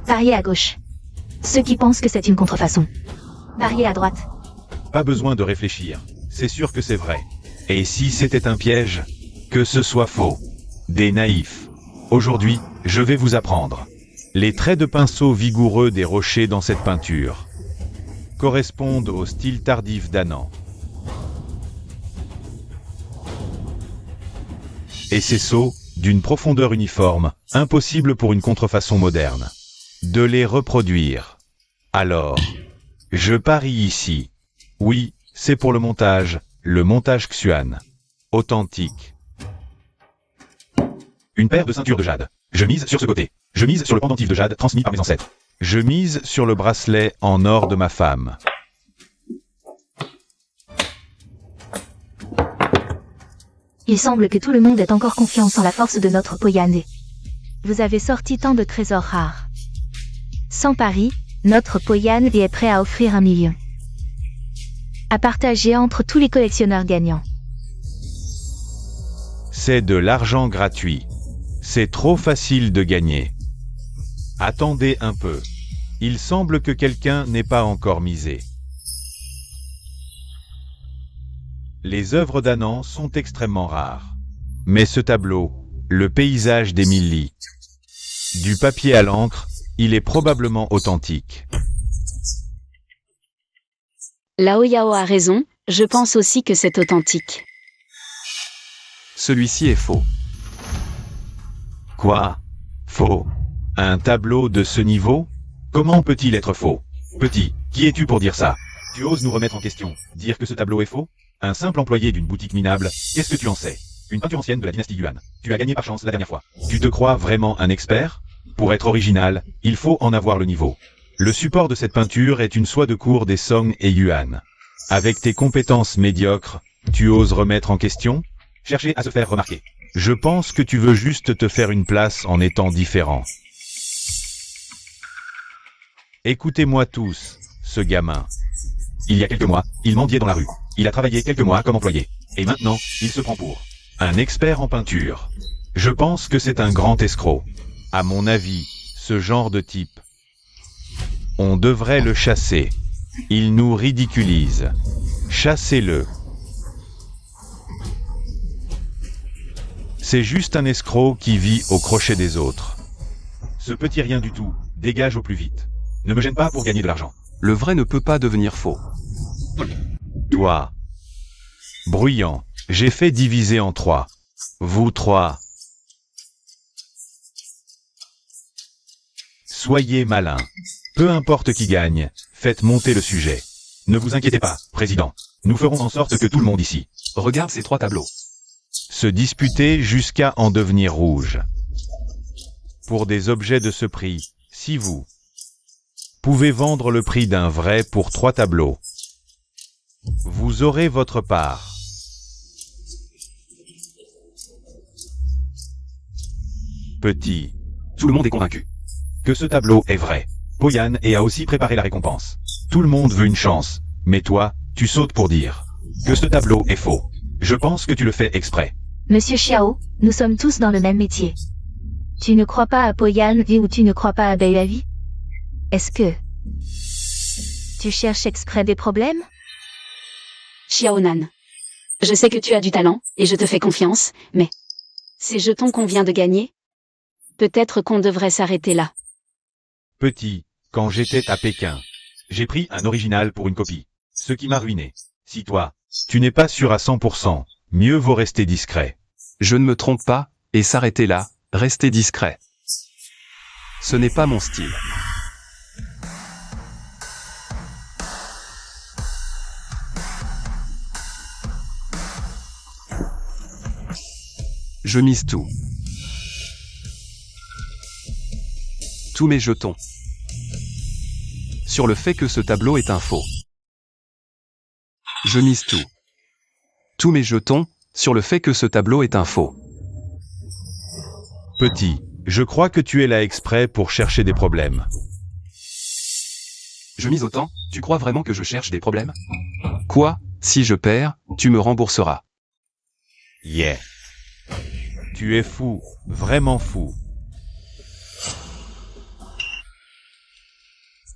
pariez à gauche. Ceux qui pensent que c'est une contrefaçon, pariez à droite. Pas besoin de réfléchir. C'est sûr que c'est vrai. Et si c'était un piège? Que ce soit faux. Des naïfs. Aujourd'hui, je vais vous apprendre. Les traits de pinceau vigoureux des rochers dans cette peinture correspondent au style tardif d'Annan. Et ces sceaux, d'une profondeur uniforme, impossible pour une contrefaçon moderne. De les reproduire. Alors, je parie ici. Oui, c'est pour le montage Xuan. Authentique. Une paire de ceintures de jade. Je mise sur ce côté. Je mise sur le pendentif de jade transmis par mes ancêtres. Je mise sur le bracelet en or de ma femme. Il semble que tout le monde ait encore confiance en la force de notre Poyane. Vous avez sorti tant de trésors rares. Sans pari, notre Poyane est prêt à offrir 1 million. À partager entre tous les collectionneurs gagnants. C'est de l'argent gratuit. C'est trop facile de gagner. Attendez un peu. Il semble que quelqu'un n'ait pas encore misé. Les œuvres d'Annan sont extrêmement rares. Mais ce tableau, le paysage des mille lits, du papier à l'encre, il est probablement authentique. Lao Yao a raison, je pense aussi que c'est authentique. Celui-ci est faux. Quoi? Faux? Un tableau de ce niveau? Comment peut-il être faux? Petit, qui es-tu pour dire ça? Tu oses nous remettre en question, dire que ce tableau est faux? Un simple employé d'une boutique minable, qu'est-ce que tu en sais? Une peinture ancienne de la dynastie Yuan. Tu as gagné par chance la dernière fois. Tu te crois vraiment un expert? Pour être original, il faut en avoir le niveau. Le support de cette peinture est une soie de cour des Song et Yuan. Avec tes compétences médiocres, tu oses remettre en question? Chercher à se faire remarquer. Je pense que tu veux juste te faire une place en étant différent. Écoutez-moi tous, ce gamin. Il y a quelques mois, il mendiait dans la rue. Il a travaillé quelques mois comme employé. Et maintenant, il se prend pour un expert en peinture. Je pense que c'est un grand escroc. À mon avis, ce genre de type, on devrait le chasser. Il nous ridiculise. Chassez-le. C'est juste un escroc qui vit au crochet des autres. Ce petit rien du tout, dégage au plus vite. Ne me gêne pas pour gagner de l'argent. Le vrai ne peut pas devenir faux. Toi. Bruyant. J'ai fait diviser en 3. Vous 3. Soyez malin. Peu importe qui gagne, faites monter le sujet. Ne vous inquiétez pas, président. Nous ferons en sorte que tout le monde ici Regarde ces 3 tableaux. se disputer jusqu'à en devenir rouge. Pour des objets de ce prix, si vous pouvez vendre le prix d'un vrai pour 3 tableaux, vous aurez votre part. Petit. Tout le monde est convaincu. Que ce tableau est vrai. Poyane et a aussi préparé la récompense. Tout le monde veut une chance, mais toi, tu sautes pour dire que ce tableau est faux. Je pense que tu le fais exprès. Monsieur Xiao, nous sommes tous dans le même métier. Tu ne crois pas à Poyane ou tu ne crois pas à Beihui? Est-ce que tu cherches exprès des problèmes? Xiaonan. Je sais que tu as du talent, et je te fais confiance, mais ces jetons qu'on vient de gagner? Peut-être qu'on devrait s'arrêter là. Petit, quand j'étais à Pékin, j'ai pris un original pour une copie. Ce qui m'a ruiné. Si toi, tu n'es pas sûr à 100%, mieux vaut rester discret. Je ne me trompe pas, et s'arrêter là, rester discret. Ce n'est pas mon style. Je mise tout. Tous mes jetons. Sur le fait que ce tableau est un faux. Je mise tout. Tous mes jetons, sur le fait que ce tableau est un faux. Petit, je crois que tu es là exprès pour chercher des problèmes. Je mise autant, tu crois vraiment que je cherche des problèmes? Quoi, si je perds, tu me rembourseras. Yeah. Tu es fou, vraiment fou.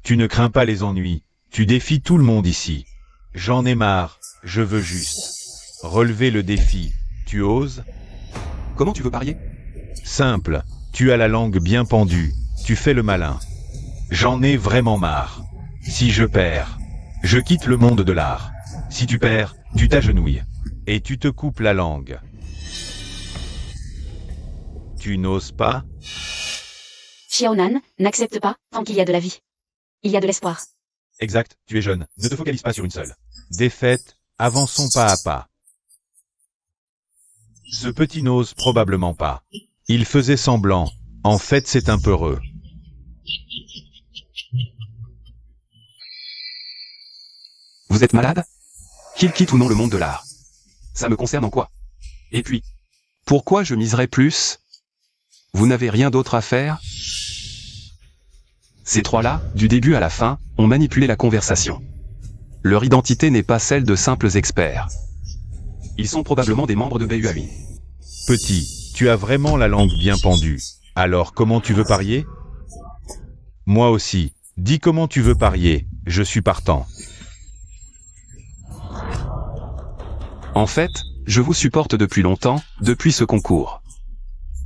Tu ne crains pas les ennuis, tu défies tout le monde ici. J'en ai marre, je veux juste relever le défi. Tu oses? Comment tu veux parier? Simple, tu as la langue bien pendue, tu fais le malin. J'en ai vraiment marre. Si je perds, je quitte le monde de l'art. Si tu perds, tu t'agenouilles. Et tu te coupes la langue. Tu n'oses pas? Xiaonan n'accepte pas tant qu'il y a de la vie. Il y a de l'espoir. Exact, tu es jeune, ne te focalise pas sur une seule. Défaite, avançons pas à pas. Ce petit n'ose probablement pas. Il faisait semblant, en fait c'est un peureux. Vous êtes malade? Qu'il quitte ou non le monde de l'art? Ça me concerne en quoi? Et puis, pourquoi je miserais plus? Vous n'avez rien d'autre à faire? Ces trois-là, du début à la fin, ont manipulé la conversation. Leur identité n'est pas celle de simples experts. Ils sont probablement des membres de BUAI. Petit, tu as vraiment la langue bien pendue. Alors comment tu veux parier? Moi aussi. Dis comment tu veux parier, je suis partant. En fait, je vous supporte depuis longtemps, depuis ce concours.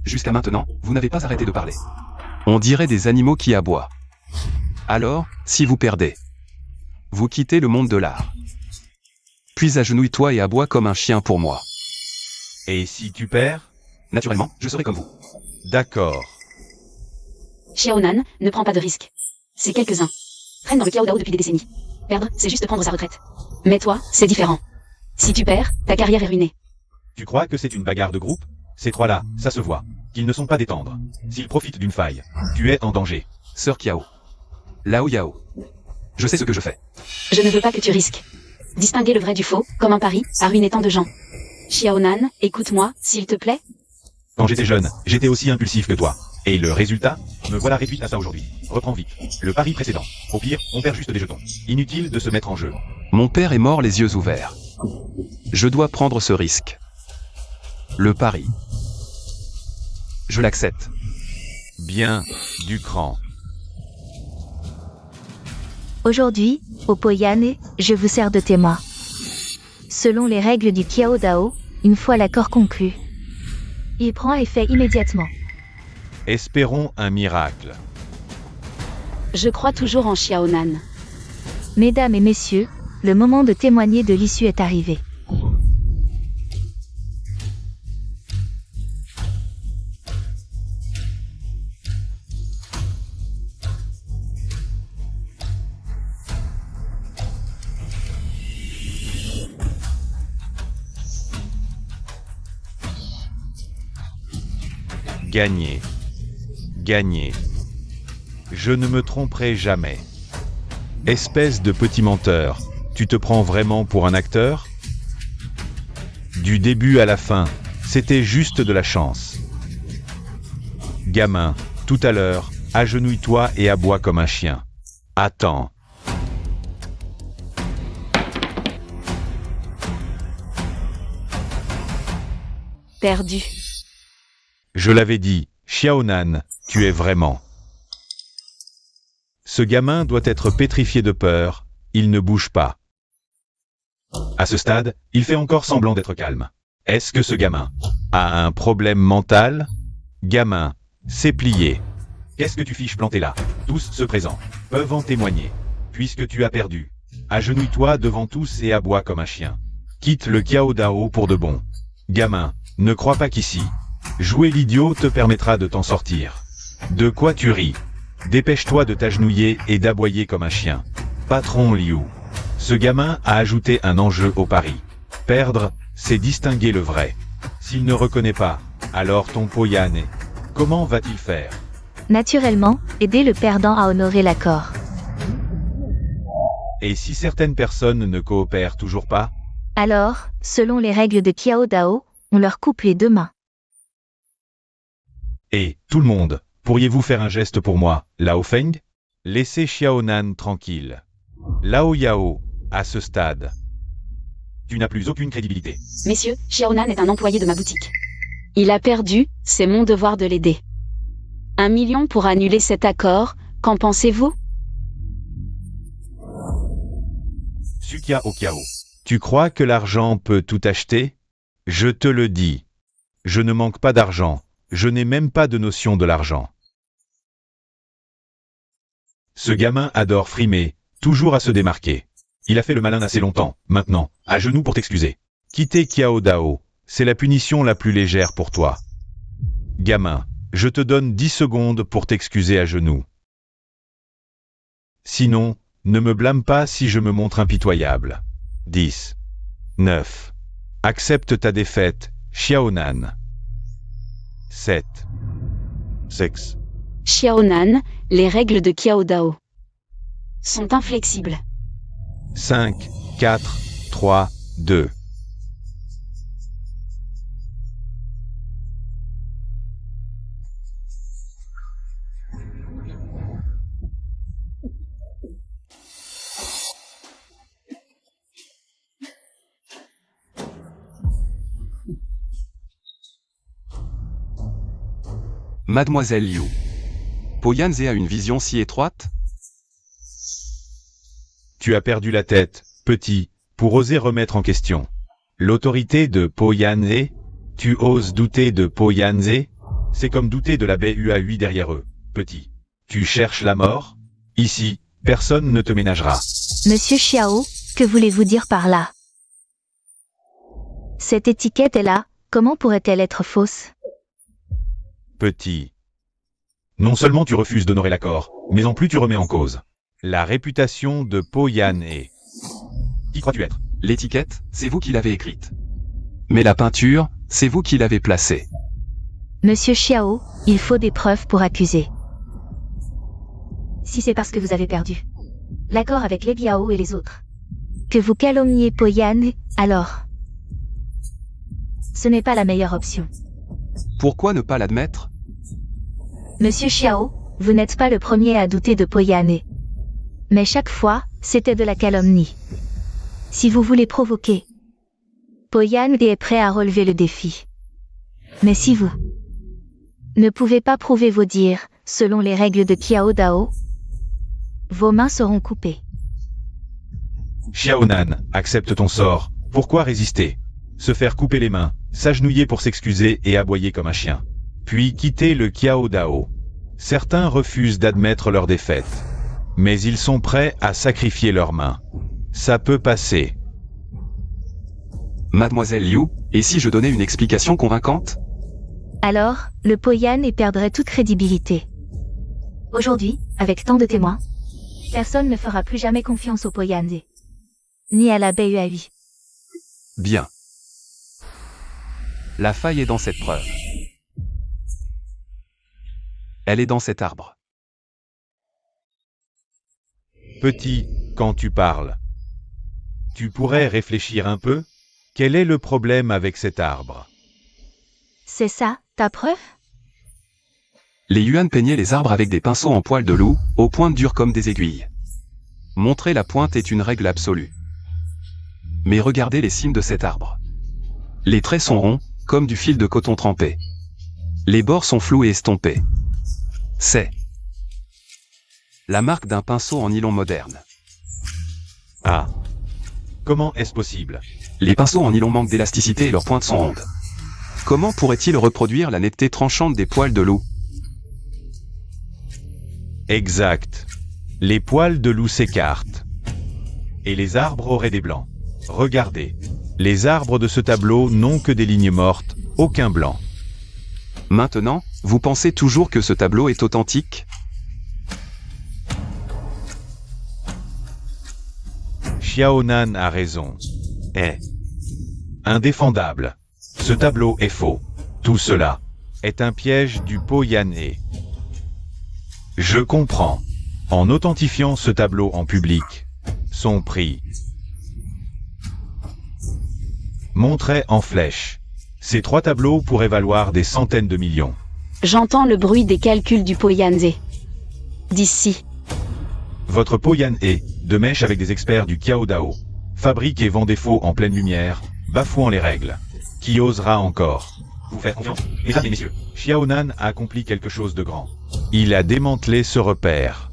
Jusqu'à maintenant, vous n'avez pas arrêté de parler. On dirait des animaux qui aboient. Alors, si vous perdez, vous quittez le monde de l'art. Puis agenouille-toi et aboie comme un chien pour moi. Et si tu perds? Naturellement, je serai comme vous. D'accord. Xiaonan ne prend pas de risques. C'est quelques-uns. Traînent dans le Kiao Dao depuis des décennies. Perdre, c'est juste prendre sa retraite. Mais toi, c'est différent. Si tu perds, ta carrière est ruinée. Tu crois que c'est une bagarre de groupe? Ces trois-là, ça se voit. Qu'ils ne sont pas des tendres. S'ils profitent d'une faille, tu es en danger. Sœur Kiao. Lao Yao. Je sais ce que je fais. Je ne veux pas que tu risques. Distinguer le vrai du faux, comme un pari, a ruiné tant de gens. Xiaonan, écoute-moi, s'il te plaît. Quand j'étais jeune, j'étais aussi impulsif que toi. Et le résultat? Me voilà réduite à ça aujourd'hui. Reprends vite. Le pari précédent. Au pire, on perd juste des jetons. Inutile de se mettre en jeu. Mon père est mort les yeux ouverts. Je dois prendre ce risque. Le pari. Je l'accepte. Bien, du cran. Aujourd'hui, au Poyane, je vous sers de témoin. Selon les règles du Kiao Dao, une fois l'accord conclu, il prend effet immédiatement. Espérons un miracle. Je crois toujours en Xiaonan. Mesdames et messieurs, le moment de témoigner de l'issue est arrivé. Gagner. Gagner. Je ne me tromperai jamais. Espèce de petit menteur, tu te prends vraiment pour un acteur? Du début à la fin, c'était juste de la chance. Gamin, tout à l'heure, agenouille-toi et aboie comme un chien. Attends. Perdu. Je l'avais dit, Xiaonan, tu es vraiment. Ce gamin doit être pétrifié de peur, il ne bouge pas. À ce stade, il fait encore semblant d'être calme. Est-ce que ce gamin A un problème mental? Gamin, c'est plié. Qu'est-ce que tu fiches planté là? Tous ceux présents peuvent en témoigner. Puisque tu as perdu, agenouille-toi devant tous et aboie comme un chien. Quitte le Kiao Dao pour de bon. Gamin, ne crois pas qu'ici, jouer l'idiot te permettra de t'en sortir. De quoi tu ris? Dépêche-toi de t'agenouiller et d'aboyer comme un chien. Patron Liu. Ce gamin a ajouté un enjeu au pari. Perdre, c'est distinguer le vrai. S'il ne reconnaît pas, Alors ton Poyane, comment va-t-il faire? Naturellement, aider le perdant à honorer l'accord. Et si certaines personnes ne coopèrent toujours pas? Alors, selon les règles de Qiao Dao, on leur coupe les 2 mains. Et, tout le monde, pourriez-vous faire un geste pour moi, Lao Feng? Laissez Xiaonan tranquille. Lao Yao, à ce stade, tu n'as plus aucune crédibilité. Messieurs, Xiaonan est un employé de ma boutique. Il a perdu, c'est mon devoir de l'aider. 1 million pour annuler cet accord, qu'en pensez-vous? Sukia Okiao. Tu crois que l'argent peut tout acheter? Je te le dis. Je ne manque pas d'argent. Je n'ai même pas de notion de l'argent. Ce gamin adore frimer, toujours à se démarquer. Il a fait le malin assez longtemps, maintenant, à genoux pour t'excuser. Quitter Qiao Dao, c'est la punition la plus légère pour toi. Gamin, je te donne 10 secondes pour t'excuser à genoux. Sinon, ne me blâme pas si je me montre impitoyable. 10. 9. Accepte ta défaite, Xiaonan. 7. 6. Xiaonan, les règles de Qiao Dao sont inflexibles. 5, 4, 3, 2. Mademoiselle Liu. Poyanze a une vision si étroite? Tu as perdu la tête, petit, pour oser remettre en question l'autorité de Poyanze. Tu oses douter de Poyanze? C'est comme douter de la BUA8 derrière eux, petit. Tu cherches la mort? Ici, personne ne te ménagera. Monsieur Xiao, que voulez-vous dire par là? Cette étiquette est là, comment pourrait-elle être fausse? Petit. Non seulement tu refuses d'honorer l'accord, mais en plus tu remets en cause la réputation de Poyanze. Qui crois-tu être? L'étiquette, c'est vous qui l'avez écrite. Mais la peinture, c'est vous qui l'avez placée. Monsieur Xiao, il faut des preuves pour accuser. Si c'est parce que vous avez perdu l'accord avec les Biao et les autres, que vous calomniez Poyanze, alors ce n'est pas la meilleure option. Pourquoi ne pas l'admettre? Monsieur Xiao, vous n'êtes pas le premier à douter de Poyanze. Mais chaque fois, c'était de la calomnie. Si vous voulez provoquer, Poyanze est prêt à relever le défi. Mais si vous ne pouvez pas prouver vos dires, selon les règles de Qiao Dao, vos mains seront coupées. Xiaonan, accepte ton sort. Pourquoi résister? Se faire couper les mains, s'agenouiller pour s'excuser et aboyer comme un chien. Puis quitter le Qiao Dao. Certains refusent d'admettre leur défaite. Mais ils sont prêts à sacrifier leurs mains. Ça peut passer. Mademoiselle Liu, et si je donnais une explication convaincante? Alors, le Poyanze perdrait toute crédibilité. Aujourd'hui, avec tant de témoins, personne ne fera plus jamais confiance au Poyanze. Ni à la BUA8. Bien. La faille est dans cette preuve. Elle est dans cet arbre. Petit, quand tu parles, tu pourrais réfléchir un peu? Quel est le problème avec cet arbre? C'est ça, ta preuve? Les Yuan peignaient les arbres avec des pinceaux en poil de loup, aux pointes dures comme des aiguilles. Montrer la pointe est une règle absolue. Mais regardez les cimes de cet arbre. Les traits sont ronds, comme du fil de coton trempé. Les bords sont flous et estompés. C'est la marque d'un pinceau en nylon moderne. Ah. Comment est-ce possible? Les pinceaux en nylon manquent d'élasticité et leurs pointes sont rondes. Comment pourrait-il reproduire la netteté tranchante des poils de loup? Exact. Les poils de loup s'écartent. Et les arbres auraient des blancs. Regardez. Les arbres de ce tableau n'ont que des lignes mortes, aucun blanc. Maintenant, vous pensez toujours que ce tableau est authentique? Xiaonan a raison. Est indéfendable. Ce tableau est faux. Tout cela est un piège du Poyané. Je comprends. En authentifiant ce tableau en public, son prix montrait en flèche. Ces 3 tableaux pourraient valoir des centaines de millions. J'entends le bruit des calculs du Poyanné. D'ici. Votre Poyané, de mèche avec des experts du Kiao Dao, fabrique et vend des faux en pleine lumière, bafouant les règles. Qui osera encore vous faire confiance, mesdames et messieurs? Xiaonan a accompli quelque chose de grand. Il a démantelé ce repère.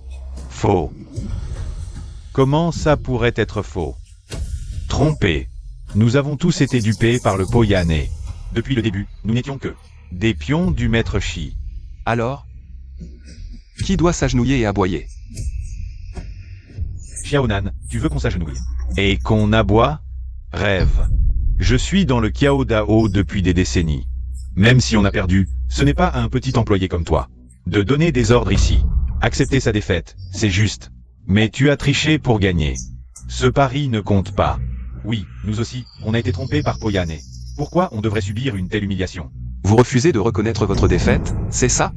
Faux. Comment ça pourrait être faux? Trompé. Nous avons tous été dupés par le Poyané. Depuis le début, nous n'étions que des pions du maître Shi. Alors? Qui doit s'agenouiller et aboyer? Xiaonan, tu veux qu'on s'agenouille? Et qu'on aboie? Rêve. Je suis dans le Kiao Dao depuis des décennies. Même si on a perdu, ce n'est pas à un petit employé comme toi de donner des ordres ici. Accepter sa défaite, c'est juste. Mais tu as triché pour gagner. Ce pari ne compte pas. Oui, nous aussi, on a été trompés par Poyané. Pourquoi on devrait subir une telle humiliation? Vous refusez de reconnaître votre défaite, c'est ça?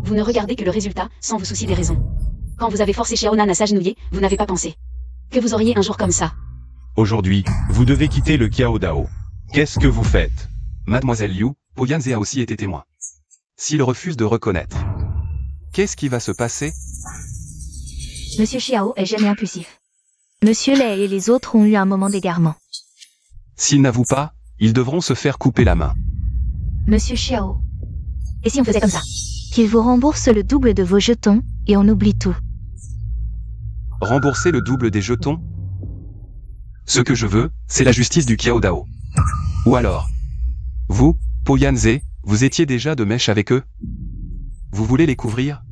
Vous ne regardez que le résultat, sans vous soucier des raisons. Quand vous avez forcé Xiaonan à s'agenouiller, vous n'avez pas pensé que vous auriez un jour comme ça. Aujourd'hui, vous devez quitter le Kiao Dao. Qu'est-ce que vous faites? Mademoiselle Liu, Poyanze a aussi été témoin. S'il refuse de reconnaître, qu'est-ce qui va se passer? Monsieur Xiao est jamais impulsif. Monsieur Lei et les autres ont eu un moment d'égarement. S'ils n'avouent pas, ils devront se faire couper la main. Monsieur Xiao. Et si on faisait comme ça? Qu'il vous rembourse le double de vos jetons, et on oublie tout. Rembourser le double des jetons? Ce que je veux, c'est la justice du Kiao Dao. Ou alors, vous, Poyanze, vous étiez déjà de mèche avec eux? Vous voulez les couvrir?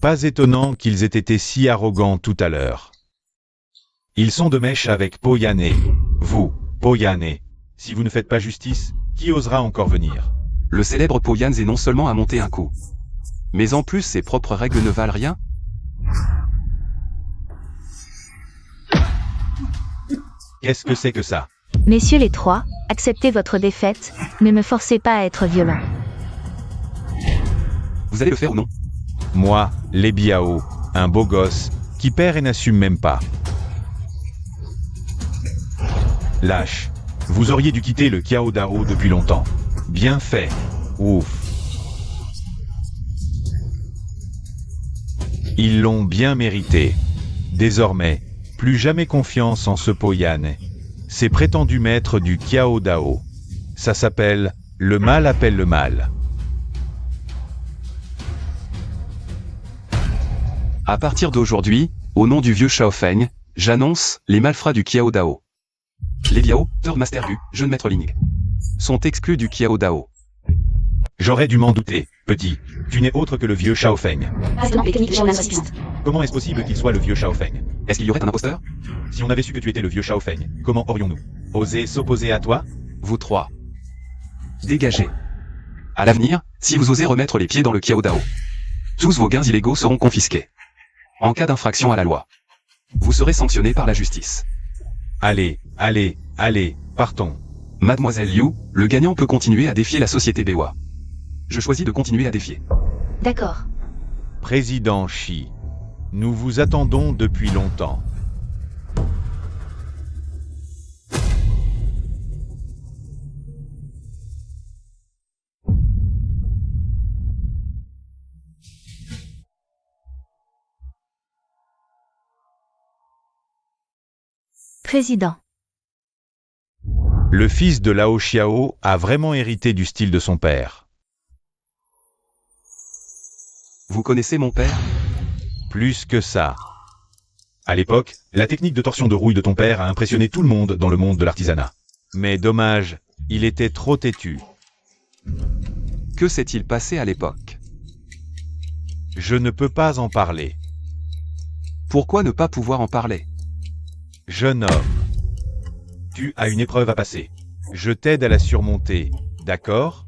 Pas étonnant qu'ils aient été si arrogants tout à l'heure. Ils sont de mèche avec Poyané. Vous, Poyané, si vous ne faites pas justice, qui osera encore venir? Le célèbre Poyanze non seulement a monté un coup, mais en plus ses propres règles ne valent rien? Qu'est-ce que c'est que ça? Messieurs les 3, acceptez votre défaite, ne me forcez pas à être violent. Vous allez le faire ou non? Moi, les Biao, un beau gosse, qui perd et n'assume même pas. Lâche. Vous auriez dû quitter le Kiao Dao depuis longtemps. Bien fait. Ouf. Ils l'ont bien mérité. Désormais, plus jamais confiance en ce Poyané. Ces prétendus maîtres du Kiao Dao. Ça s'appelle « Le mal appelle le mal ». À partir d'aujourd'hui, au nom du vieux Shaofeng, j'annonce les malfrats du Kiao Dao. Les Biao, Third Master Gu, jeune maître Ling, sont exclus du Kiao Dao. J'aurais dû m'en douter, petit. Tu n'es autre que le vieux Shaofeng. Comment est-ce possible qu'il soit le vieux Shaofeng? Est-ce qu'il y aurait un imposteur? Si on avait su que tu étais le vieux Shaofeng, comment aurions-nous osé s'opposer à toi? Vous 3. Dégagez. À l'avenir, si vous osez remettre les pieds dans le Kiao Dao, tous vos gains illégaux seront confisqués. En cas d'infraction à la loi, vous serez sanctionné par la justice. Allez, allez, allez, partons. Mademoiselle Liu, le gagnant peut continuer à défier la société Bewa. Je choisis de continuer à défier. D'accord. Président Shi, nous vous attendons depuis longtemps. Président. Le fils de Lao Xiao a vraiment hérité du style de son père. Vous connaissez mon père? Plus que ça. À l'époque, la technique de torsion de rouille de ton père a impressionné tout le monde dans le monde de l'artisanat. Mais dommage, il était trop têtu. Que s'est-il passé à l'époque? Je ne peux pas en parler. Pourquoi ne pas pouvoir en parler? Jeune homme, tu as une épreuve à passer. Je t'aide à la surmonter, d'accord?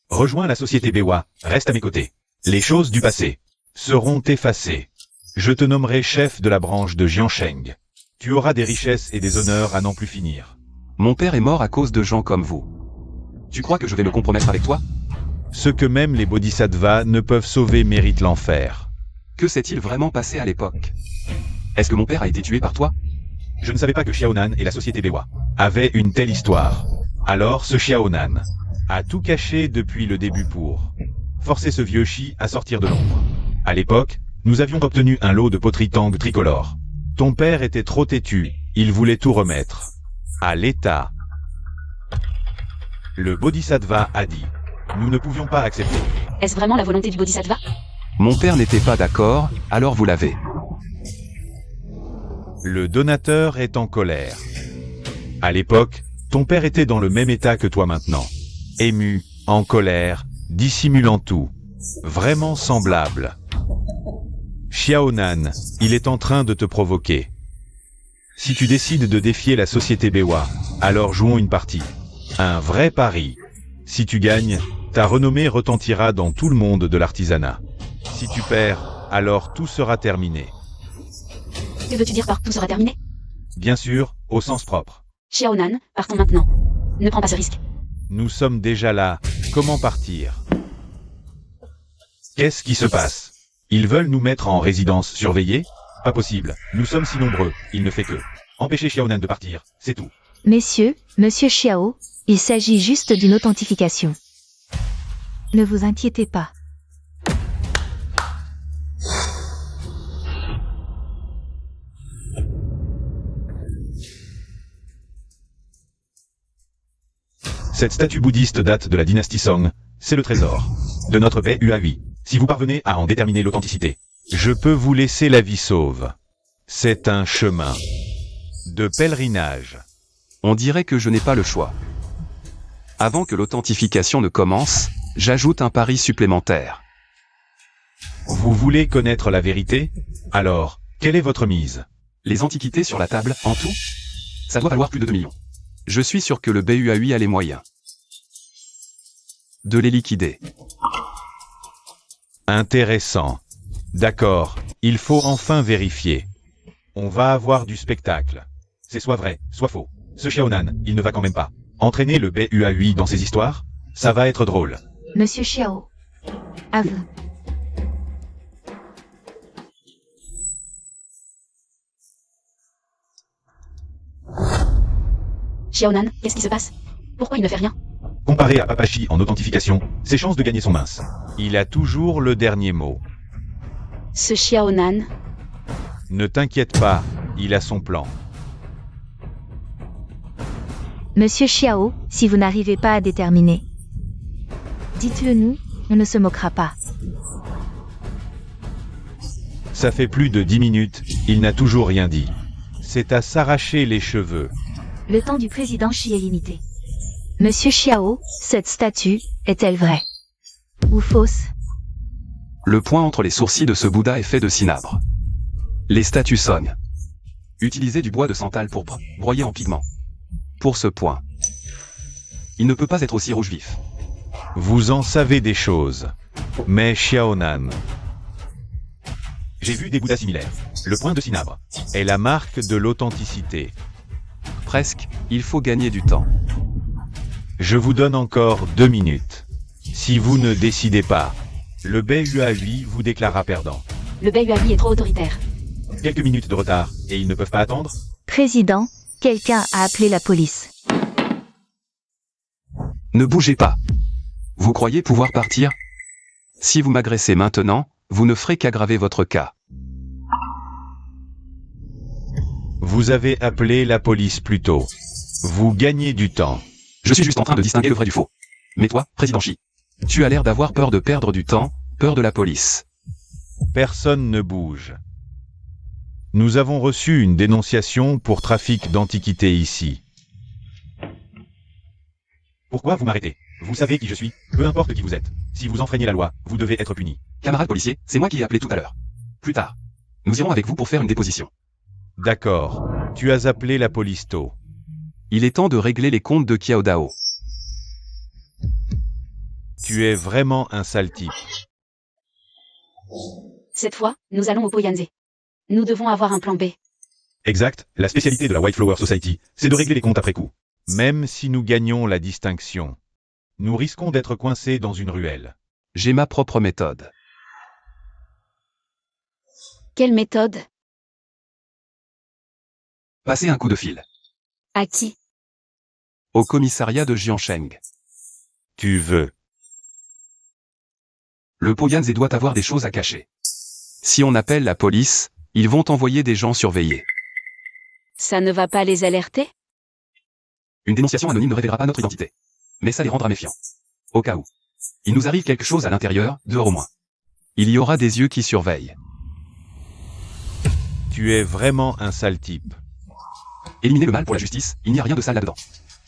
Rejoins la société Bewa, reste à mes côtés. Les choses du passé seront effacées. Je te nommerai chef de la branche de Jiansheng. Tu auras des richesses et des honneurs à n'en plus finir. Mon père est mort à cause de gens comme vous. Tu crois que je vais me compromettre avec toi? Ce que même les bodhisattvas ne peuvent sauver mérite l'enfer. Que s'est-il vraiment passé à l'époque? Est-ce que mon père a été tué par toi? Je ne savais pas que Xiaonan et la société Bewa Avait une telle histoire. Alors ce Xiaonan a tout caché depuis le début pour forçaient ce vieux Shi à sortir de l'ombre. À l'époque, nous avions obtenu un lot de poterie Tang tricolore. Ton père était trop têtu, il voulait tout remettre à l'État. Le Bodhisattva a dit. Nous ne pouvions pas accepter. Est-ce vraiment la volonté du Bodhisattva? Mon père n'était pas d'accord, alors vous l'avez. Le donateur est en colère. À l'époque, ton père était dans le même état que toi maintenant. Ému, en colère, dissimulant tout. Vraiment semblable. Xiaonan, il est en train de te provoquer. Si tu décides de défier la société Bewa, alors jouons une partie. Un vrai pari. Si tu gagnes, ta renommée retentira dans tout le monde de l'artisanat. Si tu perds, alors tout sera terminé. Que veux-tu dire par tout sera terminé? Bien sûr, au sens propre. Xiaonan, partons maintenant. Ne prends pas ce risque. Nous sommes déjà là, comment partir? Qu'est-ce qui se passe? Ils veulent nous mettre en résidence surveillée? Pas possible, nous sommes si nombreux, il ne fait que empêcher Xiaonan de partir, c'est tout. Messieurs, Monsieur Xiao, il s'agit juste d'une authentification. Ne vous inquiétez pas. Cette statue bouddhiste date de la dynastie Song, c'est le trésor de notre paix Huahui, si vous parvenez à en déterminer l'authenticité. Je peux vous laisser la vie sauve. C'est un chemin de pèlerinage. On dirait que je n'ai pas le choix. Avant que l'authentification ne commence, j'ajoute un pari supplémentaire. Vous voulez connaître la vérité? Alors, quelle est votre mise? Les antiquités sur la table, en tout? Ça doit valoir plus de 2 millions. Je suis sûr que le BUAUI a les moyens de les liquider. Intéressant. D'accord, il faut enfin vérifier. On va avoir du spectacle. C'est soit vrai, soit faux. Ce Xiaonan, il ne va quand même pas entraîner le BUAUI dans ses histoires? Ça va être drôle. Monsieur Xiao. À vous. Xiaonan, qu'est-ce qui se passe? Pourquoi il ne fait rien? Comparé à Papachi en authentification, ses chances de gagner sont minces. Il a toujours le dernier mot. Ce Xiaonan, Ne t'inquiète pas, il a son plan. Monsieur Xiao, si vous n'arrivez pas à déterminer, dites-le nous, on ne se moquera pas. Ça fait plus de 10 minutes, il n'a toujours rien dit. C'est à s'arracher les cheveux. Le temps du président Xi est limité. Monsieur Xiao, cette statue, est-elle vraie? Ou fausse? Le point entre les sourcils de ce Bouddha est fait de cinabre. Les statues Song. Utilisez du bois de santal pourpre, broyé en pigment. Pour ce point. Il ne peut pas être aussi rouge vif. Vous en savez des choses. Mais Xiaonan J'ai vu des Bouddhas similaires. Le point de cinabre. est la marque de l'authenticité. Presque, il faut gagner du temps. Je vous donne encore 2 minutes. Si vous ne décidez pas, le BUAUI vous déclarera perdant. le BUAUI est trop autoritaire. Quelques minutes de retard, et ils ne peuvent pas attendre? Président, quelqu'un a appelé la police. Ne bougez pas. Vous croyez pouvoir partir? Si vous m'agressez maintenant, vous ne ferez qu'aggraver votre cas. Vous avez appelé la police plus tôt. Vous gagnez du temps. Je suis juste en train de distinguer le vrai du faux. Mais toi, président Xi, tu as l'air d'avoir peur de perdre du temps, peur de la police. Personne ne bouge. Nous avons reçu une dénonciation pour trafic d'antiquités ici. Pourquoi vous m'arrêtez? Vous savez qui je suis, peu importe qui vous êtes. Si vous enfreignez la loi, vous devez être puni. Camarade policier, c'est moi qui ai appelé tout à l'heure. Plus tard. Nous irons avec vous pour faire une déposition. D'accord. Tu as appelé la police tôt. Il est temps de régler les comptes de Kiao Dao. Tu es vraiment un sale type. Cette fois, nous allons au Poyanze. Nous devons avoir un plan B. Exact, la spécialité de la White Flower Society, c'est de régler les comptes après coup. Même si nous gagnons la distinction, nous risquons d'être coincés dans une ruelle. J'ai ma propre méthode. Quelle méthode? Passez un coup de fil. À qui? Au commissariat de Jiansheng. Tu veux. Le Poyanze doit avoir des choses à cacher. Si on appelle la police, ils vont envoyer des gens surveiller. Ça ne va pas les alerter? Une dénonciation anonyme ne révélera pas notre identité. Mais ça les rendra méfiants. Au cas où. Il nous arrive quelque chose à l'intérieur, dehors au moins. Il y aura des yeux qui surveillent. Tu es vraiment un sale type. Éliminer le mal pour la justice, il n'y a rien de sale là-dedans.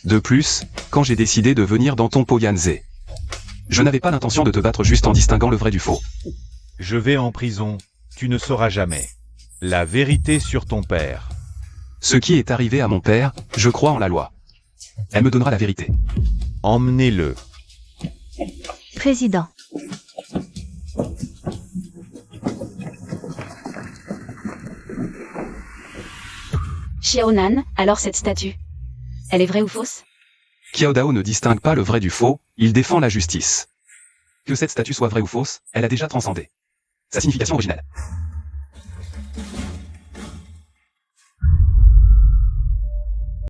De plus, quand j'ai décidé de venir dans ton Poyanze, je n'avais pas l'intention de te battre juste en distinguant le vrai du faux. Je vais en prison, tu ne sauras jamais. La vérité sur ton père. Ce qui est arrivé à mon père, je crois en la loi. Elle me donnera la vérité. Emmenez-le. Président. Xiaonan, alors cette statue, elle est vraie ou fausse? Qiao Dao ne distingue pas le vrai du faux, il défend la justice. Que cette statue soit vraie ou fausse, elle a déjà transcendé sa signification originelle.